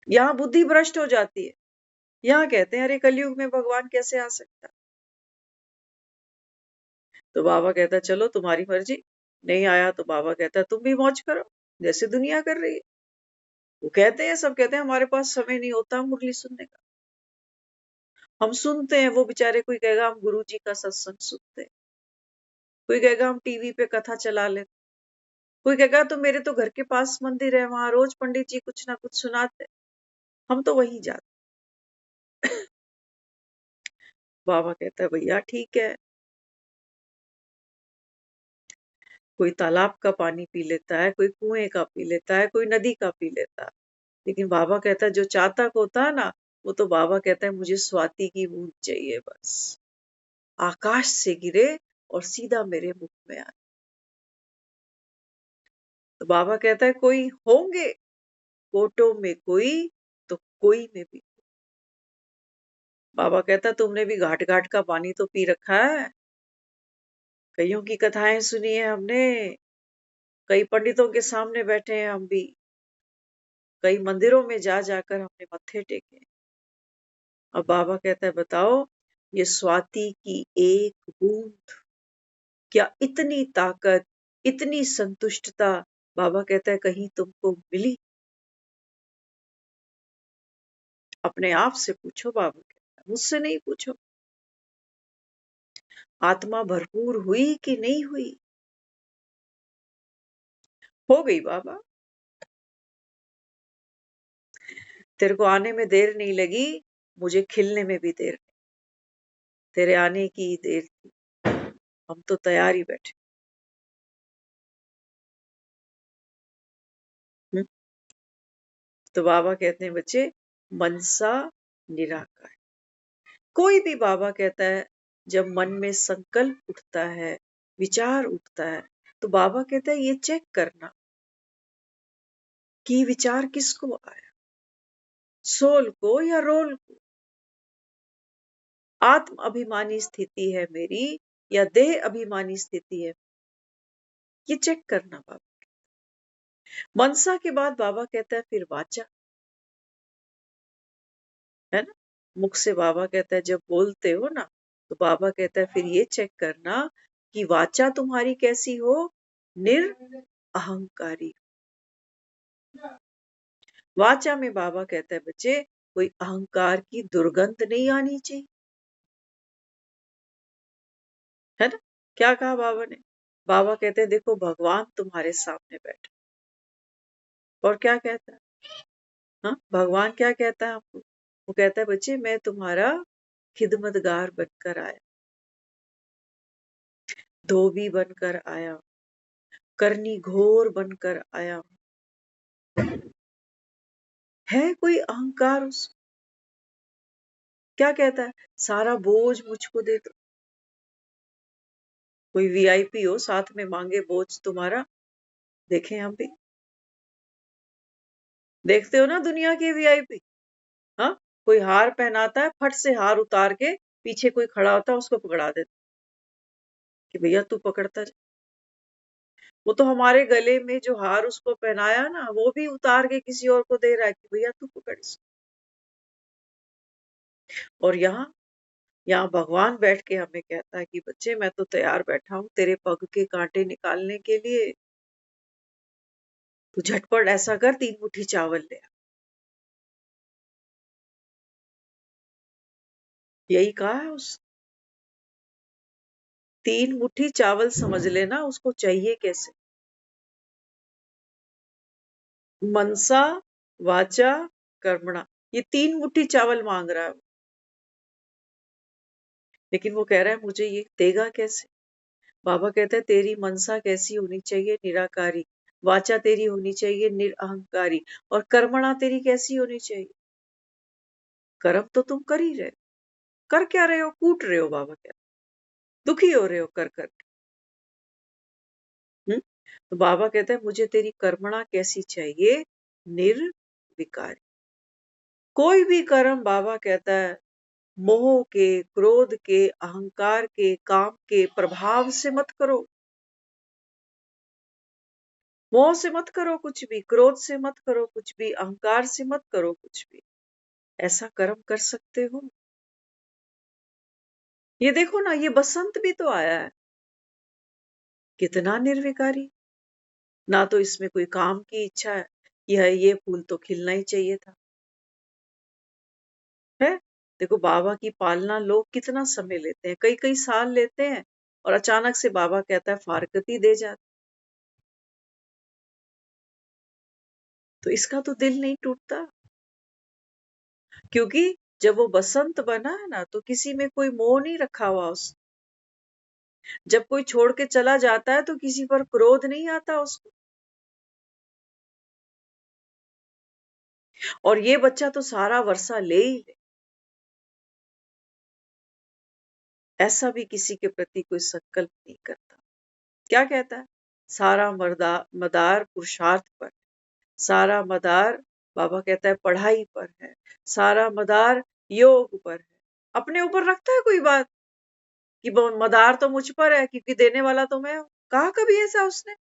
यहाँ बुद्धि भ्रष्ट हो जाती है। यहाँ कहते हैं अरे कलयुग में भगवान कैसे आ सकता? तो बाबा कहता है चलो तुम्हारी मर्जी, नहीं आया तो बाबा कहता है तुम भी मौज करो जैसे दुनिया कर रही है। वो कहते हैं, सब कहते हैं हमारे पास समय नहीं होता मुरली सुनने का। हम सुनते हैं, वो बेचारे, कोई कहेगा हम गुरु जी का सत्संग सुनते हैं, कोई कहेगा हम टीवी पे कथा चला लेते, कोई कहेगा तो मेरे तो घर के पास मंदिर है, वहां रोज पंडित जी कुछ ना कुछ सुनाते, हम तो वहीं जाते। बाबा कहता है भैया ठीक है, कोई तालाब का पानी पी लेता है, कोई कुएं का पी लेता है, कोई नदी का पी लेता है, लेकिन बाबा कहता है जो चातक होता है ना, वो तो बाबा कहता है मुझे स्वाति की बूंद चाहिए बस, आकाश से गिरे और सीधा मेरे मुख में आए। तो बाबा कहता है कोई होंगे कोटों में कोई, तो कोई में भी। बाबा कहता है तुमने भी घाट घाट का पानी तो पी रखा है, कईयों की कथाएं सुनी है हमने, कई पंडितों के सामने बैठे हैं हम भी, कई मंदिरों में जा जाकर हमने मत्थे टेके। अब बाबा कहता है बताओ ये स्वाति की एक बूंद, क्या इतनी ताकत, इतनी संतुष्टता, बाबा कहता है कहीं तुमको मिली? अपने आप से पूछो, बाबा कहता है मुझसे नहीं पूछो। आत्मा भरपूर हुई कि नहीं हुई? हो गई बाबा, तेरे को आने में देर नहीं लगी, मुझे खिलने में भी देर नहीं, तेरे आने की देर थी, हम तो तैयार ही बैठे। हम्म? तो बाबा कहते हैं बच्चे मनसा निराकार, कोई भी बाबा कहता है जब मन में संकल्प उठता है, विचार उठता है, तो बाबा कहता है ये चेक करना कि विचार किसको आया, सोल को या रोल को, आत्म अभिमानी स्थिति है मेरी या देह अभिमानी स्थिति है, ये चेक करना बाबा। मनसा के बाद बाबा कहता है फिर वाचा, है ना, मुख से बाबा कहता है जब बोलते हो ना, तो बाबा कहता है फिर ये चेक करना कि वाचा तुम्हारी कैसी हो, अहंकारी। वाचा में बाबा कहता है बच्चे कोई अहंकार की दुर्गंध नहीं आनी चाहिए, है ना। क्या कहा बाबा ने? बाबा कहते हैं देखो भगवान तुम्हारे सामने बैठा, और क्या कहता है, हाँ भगवान क्या कहता है आपको? वो कहता है बच्चे मैं तुम्हारा खिदमतगार बनकर आया, धोबी बनकर आया, करनी घोर बनकर आया, है कोई अहंकार उसको? क्या कहता है सारा बोझ मुझको दे दो, कोई वीआईपी हो साथ में मांगे बोझ तुम्हारा, देखें हम भी, देखते हो ना दुनिया के वीआईपी, हाँ, कोई हार पहनाता है, फट से हार उतार के पीछे कोई खड़ा होता है उसको पकड़ा देता कि भैया तू पकड़ता जा। वो तो हमारे गले में जो हार उसको पहनाया ना, वो भी उतार के किसी और को दे रहा है कि भैया तू पकड़ इसको। और यहाँ भगवान बैठ के हमें कहता है कि बच्चे मैं तो तैयार बैठा हूं तेरे पग के कांटे निकालने के लिए, तू झटपट ऐसा कर 3 मुट्ठी चावल ले आ। यही कहा है उस 3 मुट्ठी चावल, समझ लेना उसको चाहिए कैसे, मनसा वाचा कर्मणा, ये 3 मुट्ठी चावल मांग रहा है वो। लेकिन वो कह रहा है मुझे ये देगा कैसे? बाबा कहता है तेरी मनसा कैसी होनी चाहिए, निराकारी, वाचा तेरी होनी चाहिए निरअहंकारी, और कर्मणा तेरी कैसी होनी चाहिए, कर्म तो तुम कर ही रहे हो, कर क्या रहे हो, कूट रहे हो, बाबा कहता है दुखी हो रहे हो कर कर के। तो बाबा कहता है मुझे तेरी कर्मणा कैसी चाहिए, निर्विकारी, कोई भी कर्म बाबा कहता है मोह के, क्रोध के, अहंकार के, काम के प्रभाव से मत करो। मोह से मत करो कुछ भी, क्रोध से मत करो कुछ भी, अहंकार से मत करो कुछ भी। ऐसा कर्म कर सकते हो। ये देखो ना, ये बसंत भी तो आया है, कितना निर्विकारी। ना तो इसमें कोई काम की इच्छा है, ये फूल तो खिलना ही चाहिए था, है। देखो बाबा की पालना लोग कितना समय लेते हैं, कई कई साल लेते हैं, और अचानक से बाबा कहता है फारकती दे जाते, तो इसका तो दिल नहीं टूटता। क्योंकि जब वो बसंत बना है ना, तो किसी में कोई मोह नहीं रखा हुआ उस। जब कोई छोड़ के चला जाता है तो किसी पर क्रोध नहीं आता उसको। और ये बच्चा तो सारा वर्षा ले ही ले, ऐसा भी किसी के प्रति कोई संकल्प नहीं करता। क्या कहता है? सारा मदार पुरुषार्थ पर, सारा मदार, बाबा कहता है, पढ़ाई पर है, सारा मदार योग पर है। अपने ऊपर रखता है कोई बात कि मदार तो मुझ पर है क्योंकि देने वाला तो मैं हूं? कहा कभी ऐसा उसने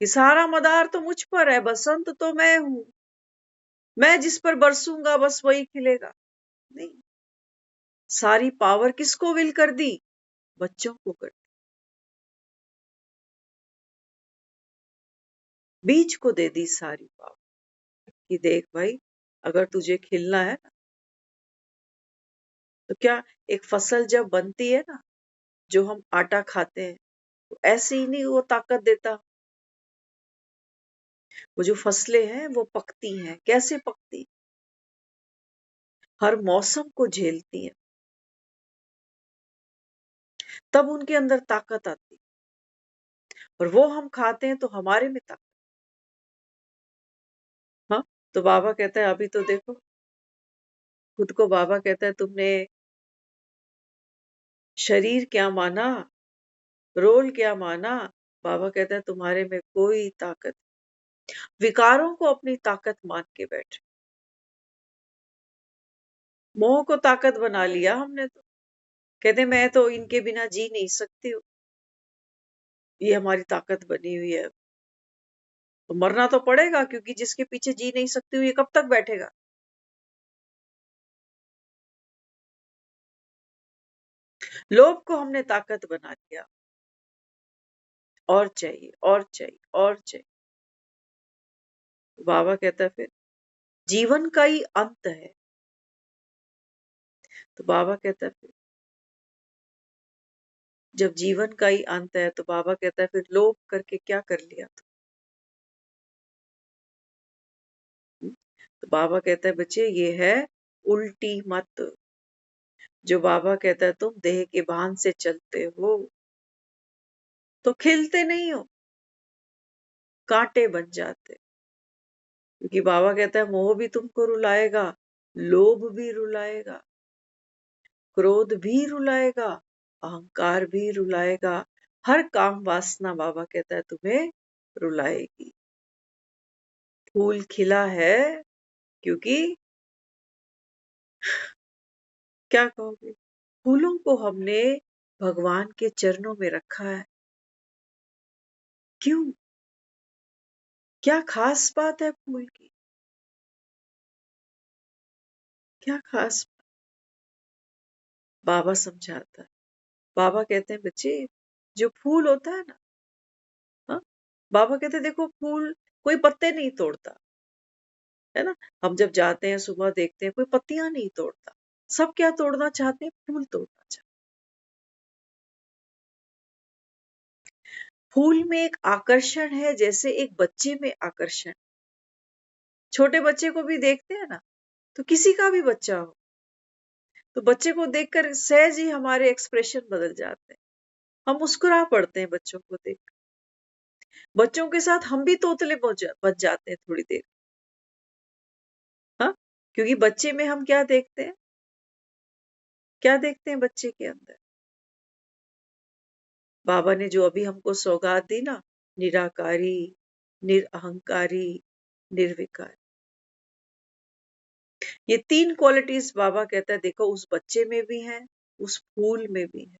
कि सारा मदार तो मुझ पर है, बसंत तो मैं हूं, मैं जिस पर बरसूंगा बस वही खिलेगा? नहीं, सारी पावर किसको विल कर दी? बच्चों को कर दी, बीज को दे दी सारी पावर कि देख भाई, अगर तुझे खिलना है ना, तो क्या एक फसल जब बनती है ना, जो हम आटा खाते हैं, तो ऐसे ही नहीं वो ताकत देता। वो जो फसलें हैं वो पकती हैं, कैसे पकती? हर मौसम को झेलती हैं, तब उनके अंदर ताकत आती है, और वो हम खाते हैं तो हमारे में ताकत। हाँ, तो बाबा कहता है अभी तो देखो, खुद को बाबा कहता है तुमने शरीर क्या माना, रोल क्या माना। बाबा कहता है तुम्हारे में कोई ताकत, विकारों को अपनी ताकत मान के बैठे। मोह को ताकत बना लिया हमने तो। कहते मैं तो इनके बिना जी नहीं सकती हूँ, ये हमारी ताकत बनी हुई है। तो मरना तो पड़ेगा, क्योंकि जिसके पीछे जी नहीं सकती हूँ ये कब तक बैठेगा? लोभ को हमने ताकत बना लिया, और चाहिए और चाहिए और चाहिए। तो बाबा कहता है फिर जीवन का ही अंत है। तो बाबा कहता है फिर जब जीवन का ही अंत है, तो बाबा कहता है फिर लोभ करके क्या कर लिया तुम? तो बाबा कहता है बच्चे ये है उल्टी मत। जो बाबा कहता है तुम देह के भान से चलते हो तो खिलते नहीं हो, कांटे बन जाते। क्योंकि बाबा कहता है मोह भी तुमको रुलाएगा, लोभ भी रुलाएगा, क्रोध भी रुलाएगा, अहंकार भी रुलाएगा, हर काम वासना बाबा कहता है तुम्हें रुलाएगी। फूल खिला है क्योंकि, क्या कहोगे, फूलों को हमने भगवान के चरणों में रखा है। क्यों? क्या खास बात है फूल की? क्या खास? बाबा समझाता है। बाबा कहते हैं बच्चे, जो फूल होता है ना, हाँ, बाबा कहते हैं देखो फूल कोई पत्ते नहीं तोड़ता, है ना। हम जब जाते हैं सुबह देखते हैं कोई पत्तियां नहीं तोड़ता, सब क्या तोड़ना चाहते हैं? फूल तोड़ना चाहते हैं। फूल में एक आकर्षण है, जैसे एक बच्चे में आकर्षण। छोटे बच्चे को भी देखते हैं ना, तो किसी का भी बच्चा हो, तो बच्चे को देखकर सहज ही हमारे एक्सप्रेशन बदल जाते हैं, हम मुस्कुरा पड़ते हैं बच्चों को देख। बच्चों के साथ हम भी तोतले बच जाते हैं थोड़ी देर। हाँ, क्योंकि बच्चे में हम क्या देखते हैं? क्या देखते हैं बच्चे के अंदर? बाबा ने जो अभी हमको सौगात दी ना, निराकारी, निरअहंकारी, निर्विकारी, ये 3 क्वालिटीज बाबा कहता है देखो उस बच्चे में भी है, उस फूल में भी है।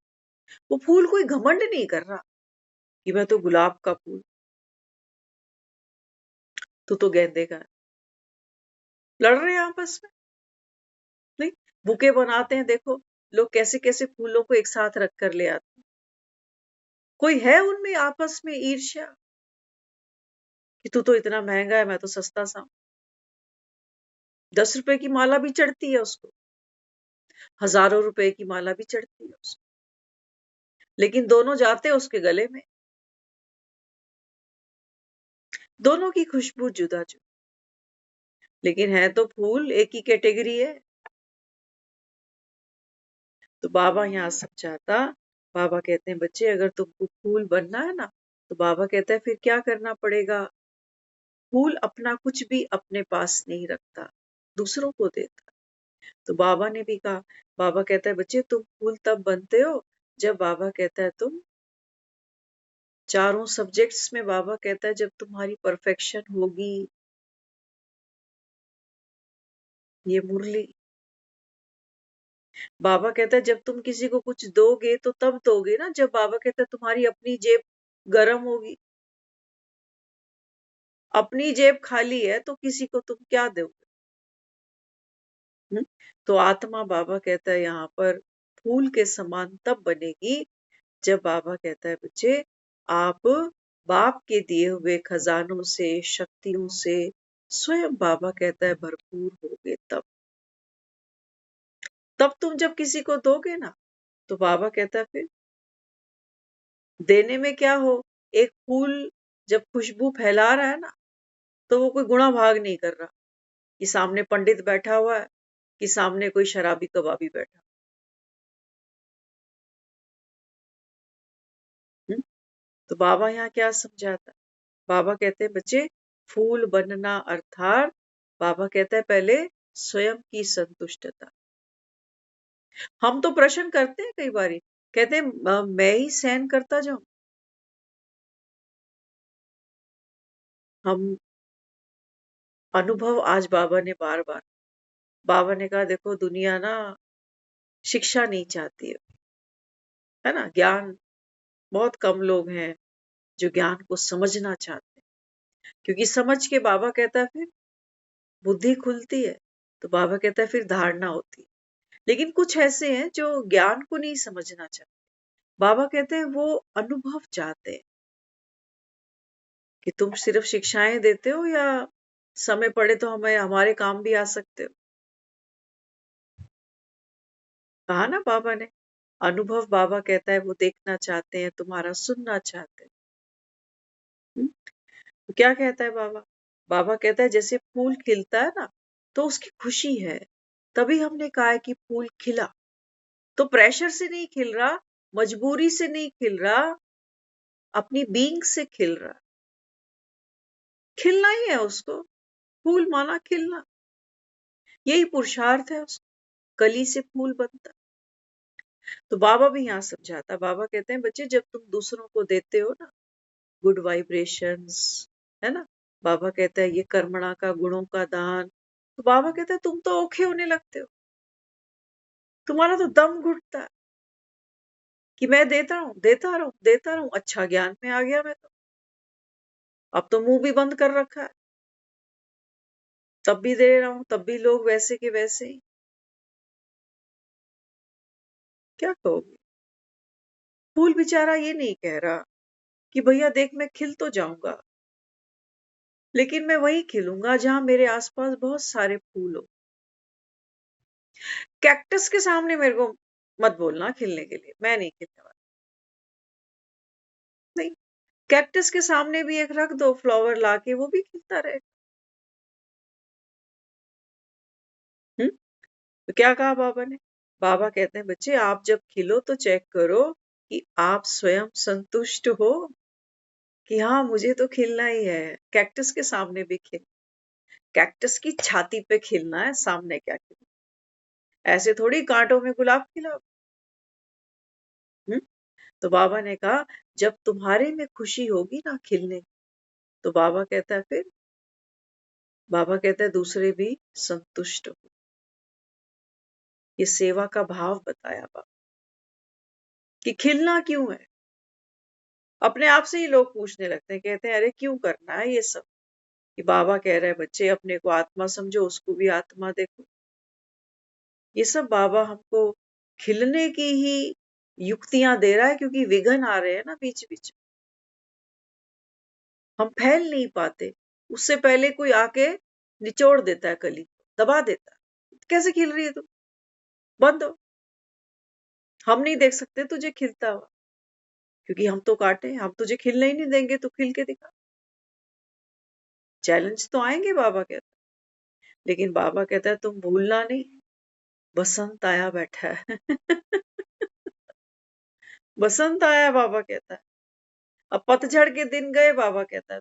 वो फूल कोई घमंड नहीं कर रहा कि मैं तो गुलाब का फूल, तू तो गेंदे का है। लड़ रहे हैं आपस में, नहीं। बुके बनाते हैं, देखो लोग कैसे कैसे फूलों को एक साथ रख कर ले आते हैं। कोई है उनमें आपस में ईर्ष्या कि तू तो इतना महंगा है, मैं तो सस्ता सा हूं। 10 रुपए की माला भी चढ़ती है उसको, हजारों रुपए की माला भी चढ़ती है उसको, लेकिन दोनों जाते हैं उसके गले में। दोनों की खुशबू जुदा जुदा, लेकिन है तो फूल एक ही कैटेगरी है। तो बाबा यहाँ समझाता, बाबा कहते हैं बच्चे अगर तुमको फूल बनना है ना, तो बाबा कहता है फिर क्या करना पड़ेगा। फूल अपना कुछ भी अपने पास नहीं रखता, दूसरों को देता। तो बाबा ने भी कहा, बाबा कहता है बच्चे तुम फूल तब बनते हो जब बाबा कहता है तुम चारों सब्जेक्ट्स में, बाबा कहता है जब तुम्हारी परफेक्शन होगी। ये मुरली बाबा कहता है जब तुम किसी को कुछ दोगे तो तब दोगे ना जब बाबा कहता है तुम्हारी अपनी जेब गर्म होगी। अपनी जेब खाली है तो किसी को तुम क्या दोगे। तो आत्मा बाबा कहता है यहाँ पर फूल के समान तब बनेगी जब बाबा कहता है बच्चे आप बाप के दिए हुए खजानों से, शक्तियों से स्वयं बाबा कहता है भरपूर होगे। तब तुम जब किसी को दोगे ना, तो बाबा कहता है फिर देने में क्या हो। एक फूल जब खुशबू फैला रहा है ना, तो वो कोई गुणा भाग नहीं कर रहा कि सामने पंडित बैठा हुआ है कि सामने कोई शराबी कबाबी बैठा। हम्म? तो बाबा यहाँ क्या समझाता है, बाबा कहते हैं बच्चे फूल बनना अर्थात बाबा कहता है पहले स्वयं की संतुष्टता। हम तो प्रश्न करते हैं कई बारी, कहते हैं मैं ही सहन करता जाऊं। हम अनुभव आज बाबा ने बार बार, बाबा ने कहा देखो दुनिया ना शिक्षा नहीं चाहती है ना, ज्ञान बहुत कम लोग हैं जो ज्ञान को समझना चाहते हैं। क्योंकि समझ के बाबा कहता है फिर बुद्धि खुलती है, तो बाबा कहता है फिर धारणा होती है। लेकिन कुछ ऐसे हैं जो ज्ञान को नहीं समझना चाहते, बाबा कहते हैं वो अनुभव चाहते हैं कि तुम सिर्फ शिक्षाएं देते हो या समय पड़े तो हमें हमारे काम भी आ सकते हो। कहा ना बाबा ने, अनुभव बाबा कहता है वो देखना चाहते हैं, तुम्हारा सुनना चाहते हैं। तो क्या कहता है बाबा, बाबा कहता है जैसे फूल खिलता है ना, तो उसकी खुशी है। तभी हमने कहा है कि फूल खिला, तो प्रेशर से नहीं खिल रहा, मजबूरी से नहीं खिल रहा, अपनी बीइंग से खिल रहा। खिलना ही है उसको, फूल माना खिलना, यही पुरुषार्थ है उसको, कली से फूल बनता। तो बाबा भी यहाँ समझाता, बाबा कहते हैं बच्चे जब तुम दूसरों को देते हो ना गुड वाइब्रेशंस, है ना, बाबा कहता है ये कर्मणा का गुणों का दान, तो बाबा कहता है तुम तो औखे होने लगते हो, तुम्हारा तो दम घुटता है कि मैं देता रहूं देता रहूं देता रहूं। अच्छा ज्ञान में आ गया मैं तो, अब तो मुंह भी बंद कर रखा है, तब भी दे रहा हूं, तब भी लोग वैसे के वैसे ही। क्या कहोगे। फूल बेचारा ये नहीं कह रहा कि भैया देख मैं खिल तो जाऊंगा, लेकिन मैं वहीं खिलूंगा जहां मेरे आसपास बहुत सारे फूल हो। कैक्टस के सामने मेरे को मत बोलना खिलने के लिए, मैं नहीं खिलने वाला। नहीं, कैक्टस के सामने भी एक रख दो फ्लावर लाके, वो भी खिलता रहेगा। तो क्या कहा बाबा ने, बाबा कहते हैं बच्चे आप जब खिलो तो चेक करो कि आप स्वयं संतुष्ट हो कि हाँ मुझे तो खिलना ही है। कैक्टस के सामने भी खिल, कैक्टस की छाती पे खिलना है, सामने क्या खिलना, ऐसे थोड़ी कांटों में गुलाब खिला। तो बाबा ने कहा जब तुम्हारे में खुशी होगी ना खिलने, तो बाबा कहता है फिर, बाबा कहता है दूसरे भी संतुष्ट हो। ये सेवा का भाव बताया बाबा कि खिलना क्यों है। अपने आप से ही लोग पूछने लगते हैं, कहते हैं अरे क्यों करना है ये सब। कि बाबा कह रहे हैं बच्चे अपने को आत्मा समझो, उसको भी आत्मा देखो। ये सब बाबा हमको खिलने की ही युक्तियां दे रहा है, क्योंकि विघ्न आ रहे हैं ना बीच बीच में, हम फैल नहीं पाते। उससे पहले कोई आके निचोड़ देता है कली, दबा देता है। कैसे खिल रही है तू, बंद हो, हम नहीं देख सकते तुझे खिलता हुआ, क्योंकि हम तो काटे, हम तुझे खिलने ही नहीं देंगे, तो खिल के दिखा। चैलेंज तो आएंगे बाबा कहता है, लेकिन बाबा कहता है तुम भूलना नहीं, बसंत आया बैठा है। बसंत आया बाबा कहता है। अब पतझड़ के दिन गए, बाबा कहता है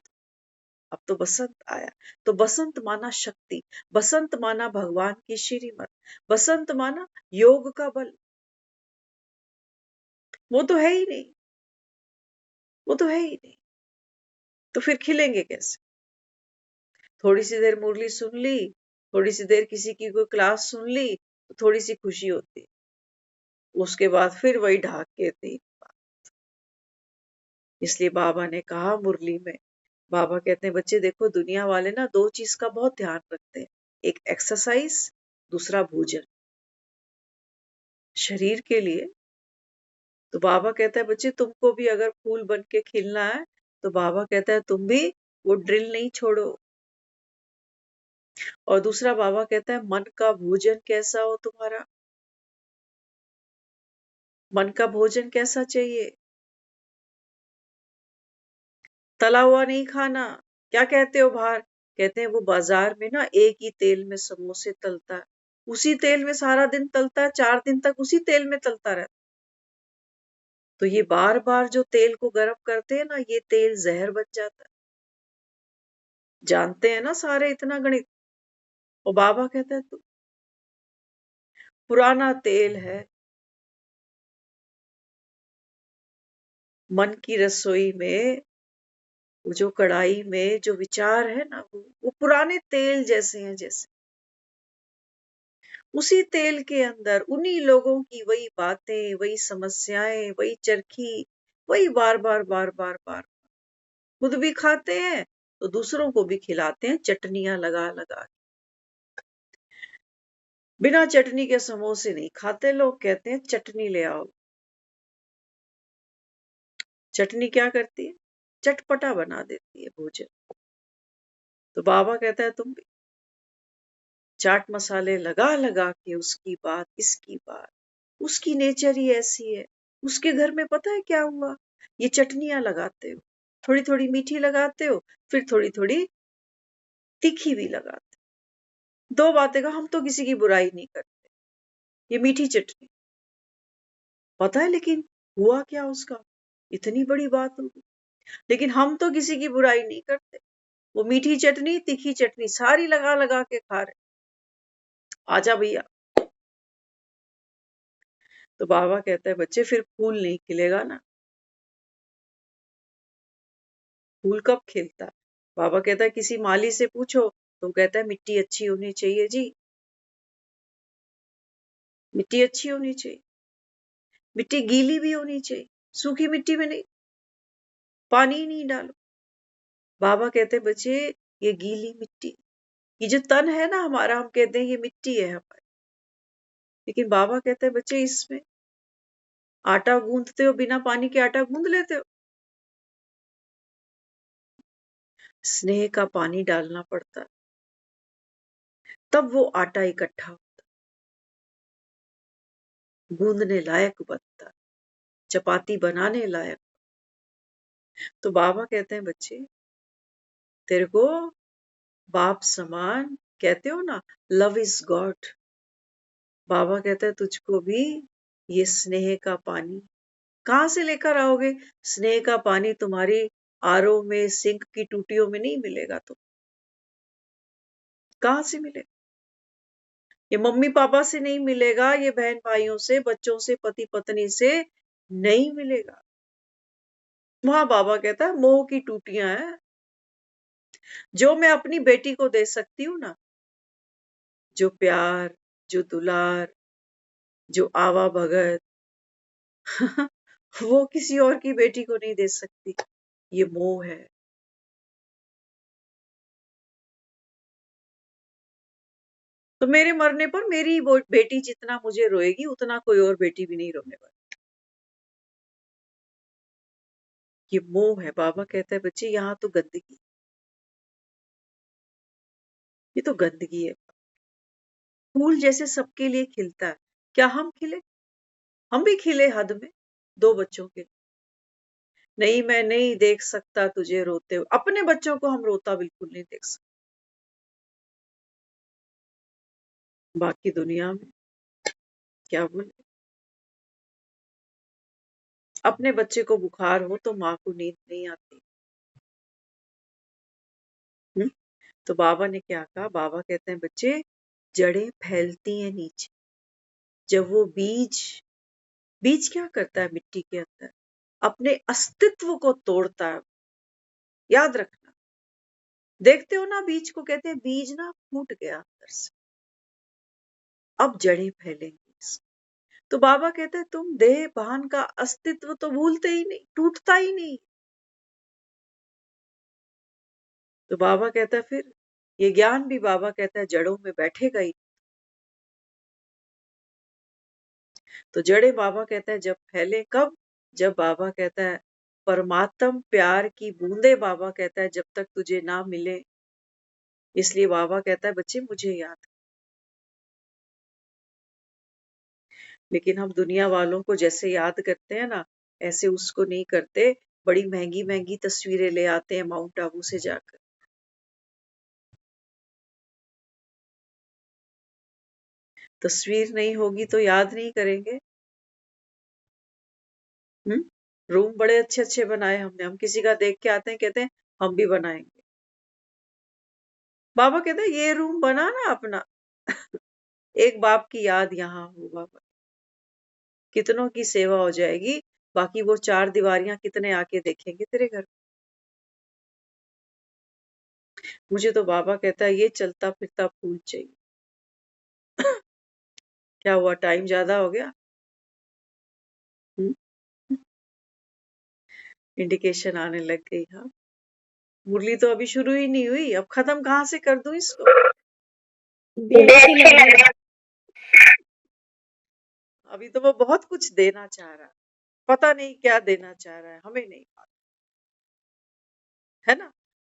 अब तो बसंत आया। तो बसंत माना शक्ति, बसंत माना भगवान की श्रीमत, बसंत माना योग का बल। वो तो है ही नहीं, वो तो है ही नहीं, तो फिर खिलेंगे कैसे। थोड़ी सी देर मुरली सुन ली, थोड़ी सी देर किसी की कोई क्लास सुन ली, तो थोड़ी सी खुशी होती, उसके बाद फिर वही ढाक के थी। इसलिए बाबा ने कहा मुरली में, बाबा कहते हैं बच्चे देखो दुनिया वाले ना दो चीज का बहुत ध्यान रखते हैं, एक एक्सरसाइज, दूसरा भोजन शरीर के लिए। तो बाबा कहता है बच्चे तुमको भी अगर फूल बन के खिलना है, तो बाबा कहता है तुम भी वो ड्रिल नहीं छोड़ो। और दूसरा बाबा कहता है मन का भोजन कैसा हो तुम्हारा, मन का भोजन कैसा चाहिए, तला हुआ नहीं खाना। क्या कहते हो बाहर, कहते हैं वो बाजार में ना एक ही तेल में समोसे तलता है, उसी तेल में सारा दिन तलता है, 4 दिन तक उसी तेल में तलता रहता। तो ये बार बार जो तेल को गर्म करते हैं ना, ये तेल जहर बन जाता है। जानते हैं ना सारे इतना गणित। और बाबा कहता है तू पुराना तेल है, मन की रसोई में, वो जो कढ़ाई में जो विचार है ना, वो पुराने तेल जैसे हैं, जैसे उसी तेल के अंदर उन्हीं लोगों की वही बातें, वही समस्याएं, वही चरखी, वही बार बार बार बार बार खुद भी खाते हैं तो दूसरों को भी खिलाते हैं, चटनियां लगा लगा के। बिना चटनी के समोसे नहीं खाते लोग, कहते हैं चटनी ले आओ। चटनी क्या करती है, चटपटा बना देती है भोजन। तो बाबा कहता है तुम भी चाट मसाले लगा लगा के उसकी बात, इसकी बात, उसकी नेचर ही ऐसी है। उसके घर में पता है क्या हुआ, ये चटनियां लगाते हो, थोड़ी थोड़ी मीठी लगाते हो, फिर थोड़ी थोड़ी तीखी भी लगाते हो। दो बातें का, हम तो किसी की बुराई नहीं करते, ये मीठी चटनी पता है, लेकिन हुआ क्या उसका, इतनी बड़ी बात होगी। लेकिन हम तो किसी की बुराई नहीं करते, वो मीठी चटनी तीखी चटनी सारी लगा लगा के खा रहे। आजा भैया। तो बाबा कहता है बच्चे फिर फूल नहीं खिलेगा ना। फूल कब खिलता है, बाबा कहता है किसी माली से पूछो, तो कहता है मिट्टी अच्छी होनी चाहिए जी, मिट्टी अच्छी होनी चाहिए, मिट्टी गीली भी होनी चाहिए, सूखी मिट्टी में नहीं, पानी ही नहीं डालो। बाबा कहते हैं बच्चे ये गीली मिट्टी, ये जो तन है ना हमारा, हम कहते हैं ये मिट्टी है हमारी, लेकिन बाबा कहते हैं बच्चे इसमें आटा गूंथते हो, बिना पानी के आटा गूंथ लेते हो, स्नेह का पानी डालना पड़ता है, तब वो आटा इकट्ठा होता, गूंदने लायक बनता, चपाती बनाने लायक। तो बाबा कहते हैं बच्चे तेरे को बाप समान, कहते हो ना लव इज गॉड, बाबा कहता है तुझको भी ये स्नेह का पानी कहां से लेकर आओगे। स्नेह का पानी तुम्हारी आरओ में, सिंक की टूटियों में नहीं मिलेगा, तो कहां से मिलेगा, ये मम्मी पापा से नहीं मिलेगा, ये बहन भाइयों से, बच्चों से, पति पत्नी से नहीं मिलेगा। वहां बाबा कहता है मोह की टूटियां हैं, जो मैं अपनी बेटी को दे सकती हूँ ना, जो प्यार, जो दुलार, जो आवा भगत वो किसी और की बेटी को नहीं दे सकती। ये मोह है। तो मेरे मरने पर मेरी वो बेटी जितना मुझे रोएगी उतना कोई और बेटी भी नहीं रोने वाली। ये मोह है। बाबा कहता है बच्चे यहाँ तो गंदगी, ये तो गंदगी है। फूल जैसे सबके लिए खिलता है, क्या हम खिले? हम भी खिले हद में, 2 बच्चों के लिए। नहीं, मैं नहीं देख सकता तुझे रोते हुए। अपने बच्चों को हम रोता बिल्कुल नहीं देख सकते। बाकी दुनिया में क्या बोले। अपने बच्चे को बुखार हो तो माँ को नींद नहीं आती। तो बाबा ने क्या कहा? बाबा कहते हैं बच्चे, जड़ें फैलती हैं नीचे। जब वो बीज बीज क्या करता है मिट्टी के अंदर? अपने अस्तित्व को तोड़ता है। याद रखना। देखते हो ना बीज को, कहते हैं बीज ना फूट गया अंदर से, अब जड़ें फैलेंगी इसकी। तो बाबा कहते हैं तुम देह भान का अस्तित्व तो भूलते ही नहीं, टूटता ही नहीं। तो बाबा कहता है फिर ये ज्ञान भी बाबा कहता है जड़ों में बैठेगा ही। तो जड़े बाबा कहता है जब फैले कब? जब बाबा कहता है परमात्म प्यार की बूंदे, बाबा कहता है जब तक तुझे ना मिले। इसलिए बाबा कहता है बच्चे मुझे याद। लेकिन हम दुनिया वालों को जैसे याद करते हैं ना, ऐसे उसको नहीं करते। बड़ी महंगी महंगी तस्वीरें ले आते हैं माउंट आबू से जाकर। तस्वीर नहीं होगी तो याद नहीं करेंगे। रूम बड़े अच्छे अच्छे बनाए हमने, हम किसी का देख के आते हैं, कहते हैं हम भी बनाएंगे। बाबा कहते हैं ये रूम बना ना अपना एक बाप की याद यहाँ हो बाबा, कितनों की सेवा हो जाएगी। बाकी वो 4 दीवारियां कितने आके देखेंगे तेरे घर। मुझे तो बाबा कहता है ये चलता फिरता फूल चाहिए। क्या हुआ, टाइम ज्यादा हो गया? इंडिकेशन आने लग गई। हाँ, मुरली तो अभी शुरू ही नहीं हुई, अब खत्म कहाँ से कर दूं इसको? अच्छी लग रही है। अभी तो वो बहुत कुछ देना चाह रहा है, पता नहीं क्या देना चाह रहा है, हमें नहीं मालूम, है ना।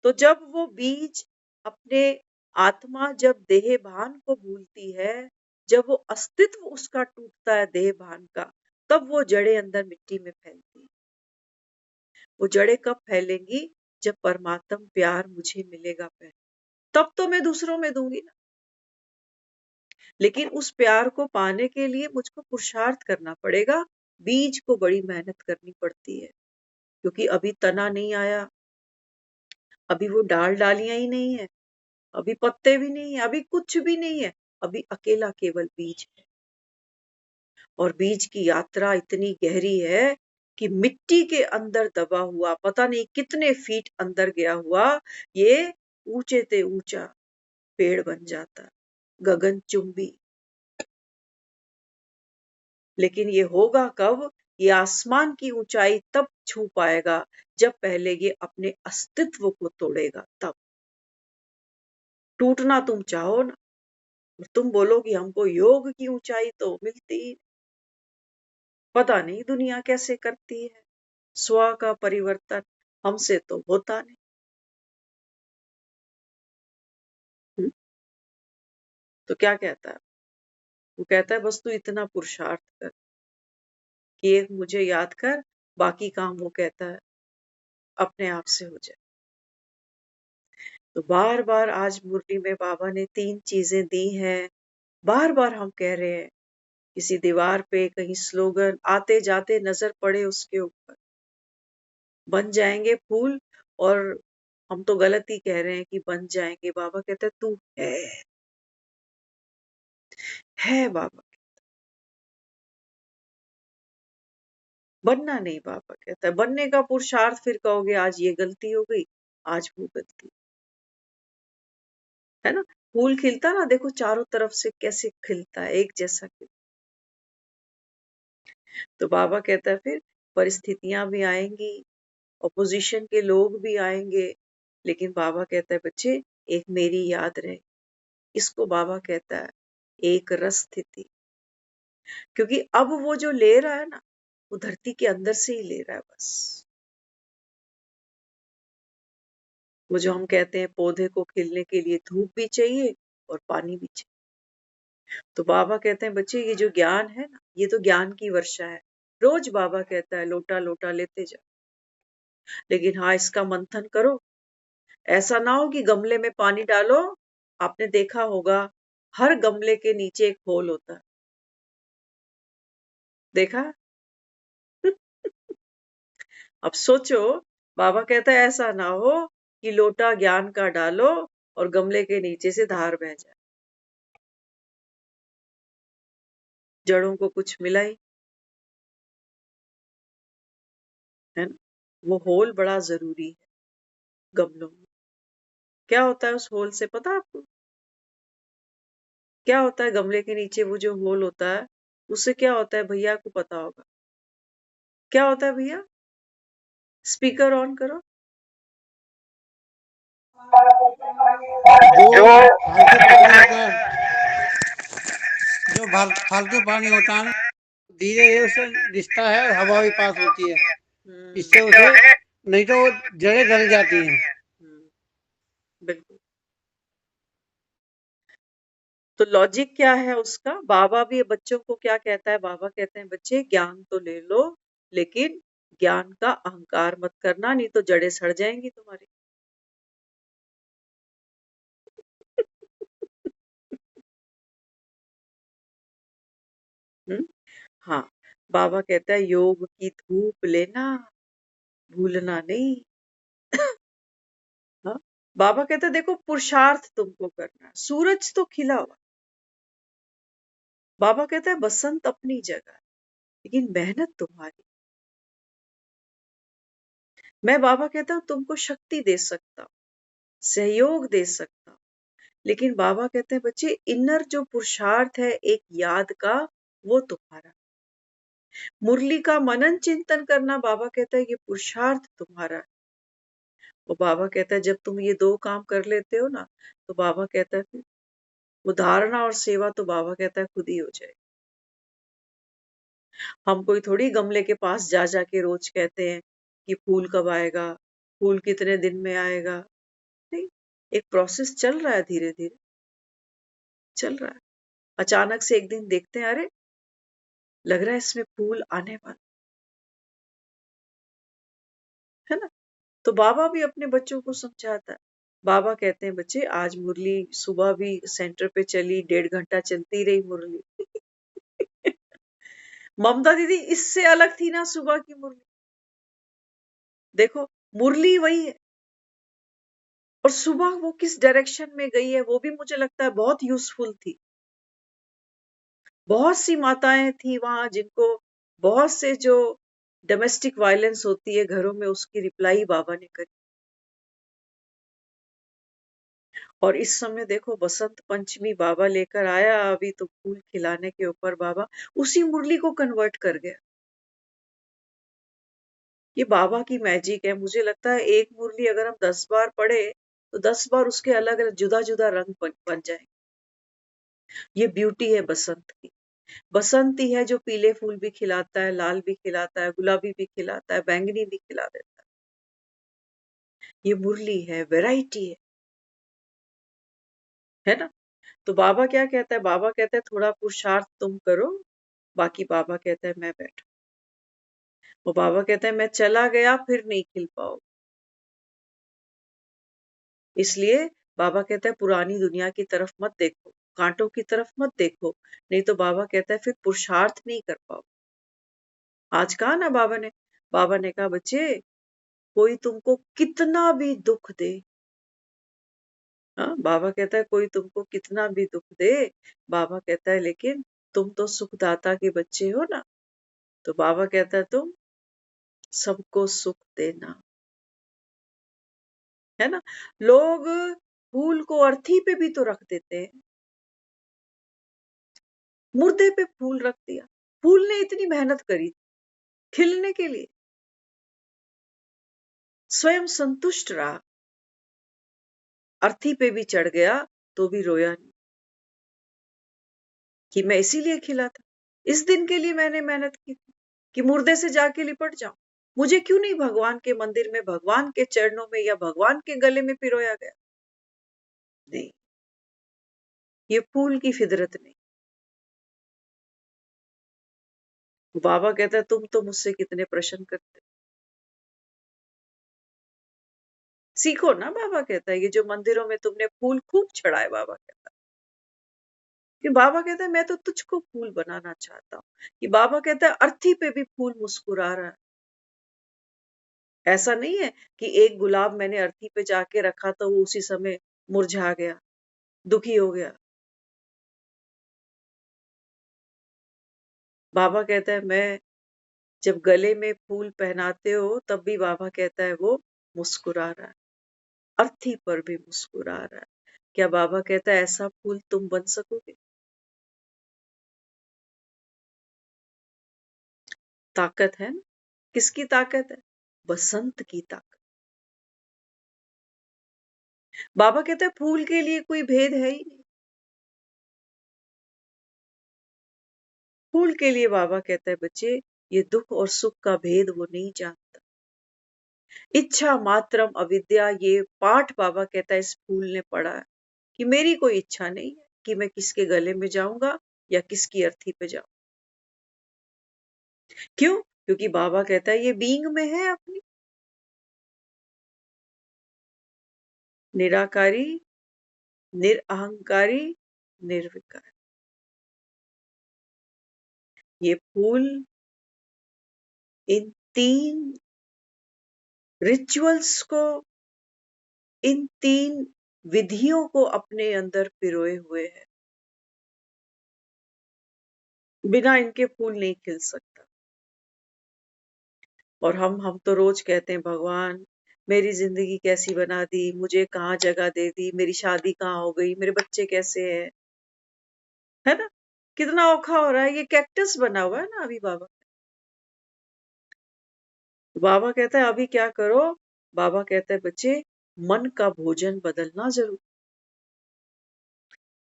तो जब वो बीज अपने आत्मा जब देह भान को भूलती है, जब वो अस्तित्व उसका टूटता है देह भान का, तब वो जड़ें अंदर मिट्टी में फैलती। वो जड़ें कब फैलेंगी? जब परमात्म प्यार मुझे मिलेगा पहले, तब तो मैं दूसरों में दूंगी ना। लेकिन उस प्यार को पाने के लिए मुझको पुरुषार्थ करना पड़ेगा। बीज को बड़ी मेहनत करनी पड़ती है, क्योंकि अभी तना नहीं आया, अभी वो डालियां ही नहीं है, अभी पत्ते भी नहीं है, अभी कुछ भी नहीं है। अभी अकेला केवल बीज है। और बीज की यात्रा इतनी गहरी है कि मिट्टी के अंदर दबा हुआ, पता नहीं कितने फीट अंदर गया हुआ, ये ऊंचे से ऊंचा पेड़ बन जाता, गगनचुंबी। लेकिन ये होगा कब? ये आसमान की ऊंचाई तब छू पाएगा जब पहले ये अपने अस्तित्व को तोड़ेगा। तब टूटना तुम चाहो ना, और तुम बोलो कि हमको योग की ऊंचाई तो मिलती ही। पता नहीं दुनिया कैसे करती है स्व का परिवर्तन, हमसे तो होता नहीं। हम्म, तो क्या कहता है? वो कहता है बस तू इतना पुरुषार्थ कर कि एक मुझे याद कर, बाकी काम वो कहता है अपने आप से हो जाए। तो बार बार आज मुरली में बाबा ने 3 चीजें दी हैं। बार बार हम कह रहे हैं, किसी दीवार पे कहीं स्लोगन आते जाते नजर पड़े उसके ऊपर, बन जाएंगे फूल। और हम तो गलत ही कह रहे हैं कि बन जाएंगे। बाबा कहते हैं तू है बाबा, बनना नहीं। बाबा कहता है बनने का पुरुषार्थ फिर कहोगे आज ये गलती हो गई, आज वो गलती, है ना। फूल खिलता ना, देखो चारों तरफ से कैसे खिलता है, एक जैसा खिलता। तो बाबा कहता है फिर परिस्थितियां भी आएंगी, ऑपोजिशन के लोग भी आएंगे, लेकिन बाबा कहता है बच्चे एक मेरी याद रहे। इसको बाबा कहता है एक रस स्थिति, क्योंकि अब वो जो ले रहा है ना, वो धरती के अंदर से ही ले रहा है बस। वो जो हम कहते हैं पौधे को खिलने के लिए धूप भी चाहिए और पानी भी चाहिए। तो बाबा कहते हैं बच्चे ये जो ज्ञान है ना, ये तो ज्ञान की वर्षा है। रोज बाबा कहता है लोटा लोटा लेते जाओ, लेकिन हाँ इसका मंथन करो। ऐसा ना हो कि गमले में पानी डालो, आपने देखा होगा हर गमले के नीचे एक होल होता है, देखा? अब सोचो, बाबा कहता है ऐसा ना हो कि लोटा ज्ञान का डालो और गमले के नीचे से धार बह जाए, जड़ों को कुछ मिला ही, है ना? वो होल बड़ा जरूरी है गमलों में। क्या होता है उस होल से, पता है आपको? क्या होता है गमले के नीचे वो जो होल होता है, उससे क्या होता है भैया को पता होगा? क्या होता है भैया? स्पीकर ऑन करो। जो फालतू पानी होता है, जो फालतू पानी होता है ना, धीरे धीरे उससे रिश्ता है और हवा भी पास होती है, इससे हम्म, उसे नहीं तो वो जड़ें गल जाती हैं। बिल्कुल। तो लॉजिक क्या है उसका? बाबा भी बच्चों को क्या कहता है? बाबा कहते हैं बच्चे ज्ञान तो ले लो, लेकिन ज्ञान का अहंकार मत करना, नहीं तो जड़ें सड़ जाएंगी तुम्हारी। हम्म, हाँ। बाबा कहता है योग की धूप लेना, भूलना नहीं। हाँ, बाबा कहता है देखो पुरुषार्थ तुमको करना है, सूरज तो खिला हुआ। बाबा कहता है बसंत अपनी जगह है, लेकिन मेहनत तुम्हारी। मैं बाबा कहता हूँ तुमको शक्ति दे सकता हूँ, सहयोग दे सकता हूँ, लेकिन बाबा कहते हैं बच्चे इनर जो पुरुषार्थ है एक याद का, वो तुम्हारा। मुरली का मनन चिंतन करना, बाबा कहता है ये पुरुषार्थ तुम्हारा है। और बाबा कहता है जब तुम ये दो काम कर लेते हो ना, तो बाबा कहता है फिर वो धारणा और सेवा तो बाबा कहता है खुद ही हो जाए। हम कोई थोड़ी गमले के पास जा जाके रोज कहते हैं कि फूल कब आएगा, फूल कितने दिन में आएगा। नहीं, एक प्रोसेस चल रहा है, धीरे धीरे चल रहा है। अचानक से एक दिन देखते हैं अरे लग रहा है इसमें फूल आने वाला है ना। तो बाबा भी अपने बच्चों को समझाता है। बाबा कहते हैं बच्चे आज मुरली सुबह भी सेंटर पे चली, 1.5 घंटा चलती रही मुरली। ममता दीदी इससे अलग थी ना सुबह की मुरली, देखो मुरली वही है, और सुबह वो किस डायरेक्शन में गई है वो भी मुझे लगता है बहुत यूजफुल थी। बहुत सी माताएं थी वहां जिनको बहुत से जो डोमेस्टिक वायलेंस होती है घरों में, उसकी रिप्लाई बाबा ने करी। और इस समय देखो बसंत पंचमी बाबा लेकर आया, अभी तो फूल खिलाने के ऊपर बाबा उसी मुरली को कन्वर्ट कर गया। ये बाबा की मैजिक है। मुझे लगता है एक मुरली अगर हम 10 बार पढ़े तो 10 बार उसके अलग अलग जुदा जुदा रंग बन जाए। ये ब्यूटी है बसंत की। बसंत ही है जो पीले फूल भी खिलाता है, लाल भी खिलाता है, गुलाबी भी खिलाता है, बैंगनी भी खिला देता है। ये मुरली है, वैरायटी है ना। तो बाबा क्या कहता है? बाबा कहता है थोड़ा पुरुषार्थ तुम करो, बाकी बाबा कहता है मैं बैठा। वो बाबा कहता है मैं चला गया फिर नहीं खिल पाओ। इसलिए बाबा कहता है पुरानी दुनिया की तरफ मत देखो, कांटों की तरफ मत देखो, नहीं तो बाबा कहता है फिर पुरुषार्थ नहीं कर पाओ। आज कहा ना बाबा ने कहा बच्चे कोई तुमको कितना भी दुख दे, हाँ बाबा कहता है कोई तुमको कितना भी दुख दे, बाबा कहता है लेकिन तुम तो सुखदाता के बच्चे हो ना। तो बाबा कहता है तुम सबको सुख देना, है ना। लोग फूल को अर्थी पे भी तो रख देते हैं, मुर्दे पे फूल रख दिया। फूल ने इतनी मेहनत करी खिलने के लिए, स्वयं संतुष्ट रहा, अर्थी पे भी चढ़ गया तो भी रोया नहीं कि मैं इसीलिए खिला था, इस दिन के लिए मैंने मेहनत की थी कि मुर्दे से जाके लिपट जाऊं। मुझे क्यों नहीं भगवान के मंदिर में, भगवान के चरणों में या भगवान के गले में पिरोया गया? नहीं, ये फूल की फितरत नहीं। बाबा कहता है तुम तो मुझसे कितने प्रश्न करते, सीखो ना। बाबा कहता है ये जो मंदिरों में तुमने फूल खूब चढ़ाए, बाबा कहता है कि बाबा कहता है मैं तो तुझको फूल बनाना चाहता हूँ। कि बाबा कहता है अर्थी पे भी फूल मुस्कुरा रहा है। ऐसा नहीं है कि एक गुलाब मैंने अर्थी पे जाके रखा तो वो उसी समय मुरझा गया, दुखी हो गया। बाबा कहता है मैं जब गले में फूल पहनाते हो तब भी बाबा कहता है वो मुस्कुरा रहा है, अर्थी पर भी मुस्कुरा रहा है। क्या बाबा कहता है ऐसा फूल तुम बन सकोगे? ताकत है ना। किसकी ताकत है? बसंत की ताकत। बाबा कहते हैं फूल के लिए कोई भेद है ही नहीं। फूल के लिए बाबा कहता है बच्चे ये दुख और सुख का भेद वो नहीं जानता। इच्छा मात्रम अविद्या, ये पाठ बाबा कहता है इस फूल ने पढ़ा है कि मेरी कोई इच्छा नहीं है कि मैं किसके गले में जाऊंगा या किसकी अर्थी पे जाऊं। क्यों? क्योंकि बाबा कहता है ये बीइंग में है अपनी, निराकारी, निरअहंकारी, निर्विकारी। ये फूल इन 3 रिचुअल्स को, इन 3 विधियों को अपने अंदर पिरोए हुए है। बिना इनके फूल नहीं खिल सकता। और हम तो रोज कहते हैं भगवान मेरी जिंदगी कैसी बना दी, मुझे कहाँ जगह दे दी, मेरी शादी कहाँ हो गई, मेरे बच्चे कैसे हैं, है ना? कितना औखा हो रहा है, ये कैक्टस बना हुआ है ना अभी बाबा। बाबा कहता है अभी क्या करो? बाबा कहता है बच्चे मन का भोजन बदलना जरूर।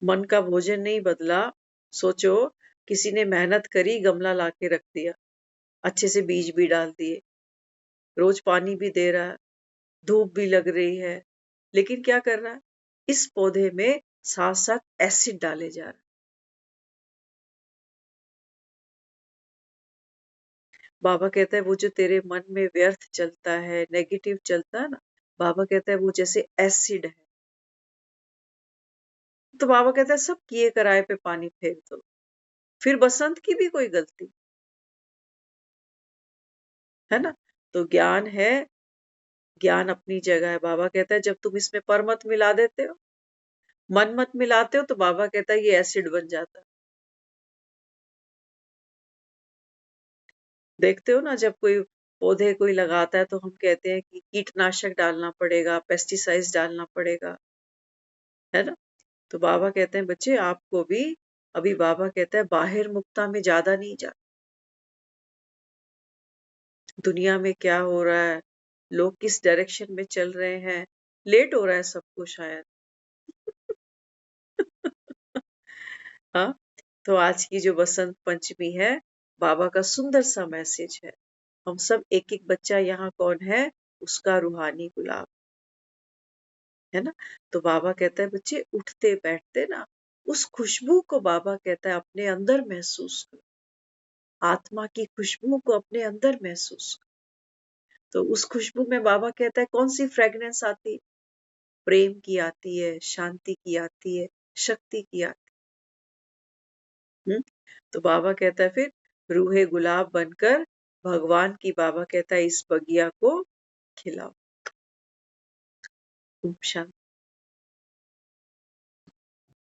मन का भोजन नहीं बदला, सोचो किसी ने मेहनत करी, गमला लाके रख दिया, अच्छे से बीज भी डाल दिए, रोज पानी भी दे रहा है, धूप भी लग रही है, लेकिन क्या कर रहा है? इस पौधे में साथ साथ एसिड डाले जा रहा है। बाबा कहता है वो जो तेरे मन में व्यर्थ चलता है, नेगेटिव चलता है ना, बाबा कहता है वो जैसे एसिड है। तो बाबा कहता है सब किए कराए पे पानी फेर दो, फिर बसंत की भी कोई गलती है ना? तो ज्ञान है, ज्ञान अपनी जगह है। बाबा कहता है जब तुम इसमें पर मत मिला देते हो, मन मत मिलाते हो, तो बाबा कहता है ये एसिड बन जाता है। देखते हो ना जब कोई पौधे कोई लगाता है तो हम कहते हैं कि कीटनाशक डालना पड़ेगा, पेस्टिसाइड्स डालना पड़ेगा, है ना? तो बाबा कहते हैं बच्चे आपको भी, अभी बाबा कहता है बाहिर मुक्ता में ज्यादा नहीं जा। दुनिया में क्या हो रहा है, लोग किस डायरेक्शन में चल रहे हैं, लेट हो रहा है सबको शायद। हाँ, तो आज की जो बसंत पंचमी है, बाबा का सुंदर सा मैसेज है। हम सब एक एक बच्चा यहाँ कौन है? उसका रूहानी गुलाब, है ना? तो बाबा कहता है बच्चे उठते बैठते ना उस खुशबू को बाबा कहता है अपने अंदर महसूस करो, आत्मा की खुशबू को अपने अंदर महसूस करो। तो उस खुशबू में बाबा कहता है कौन सी फ्रेग्रेंस आती है? प्रेम की आती है, शांति की आती है, शक्ति की आती है। तो बाबा कहता है फिर रूहे गुलाब बनकर भगवान की, बाबा कहता है इस बगिया को खिलाओ। ओम शांति।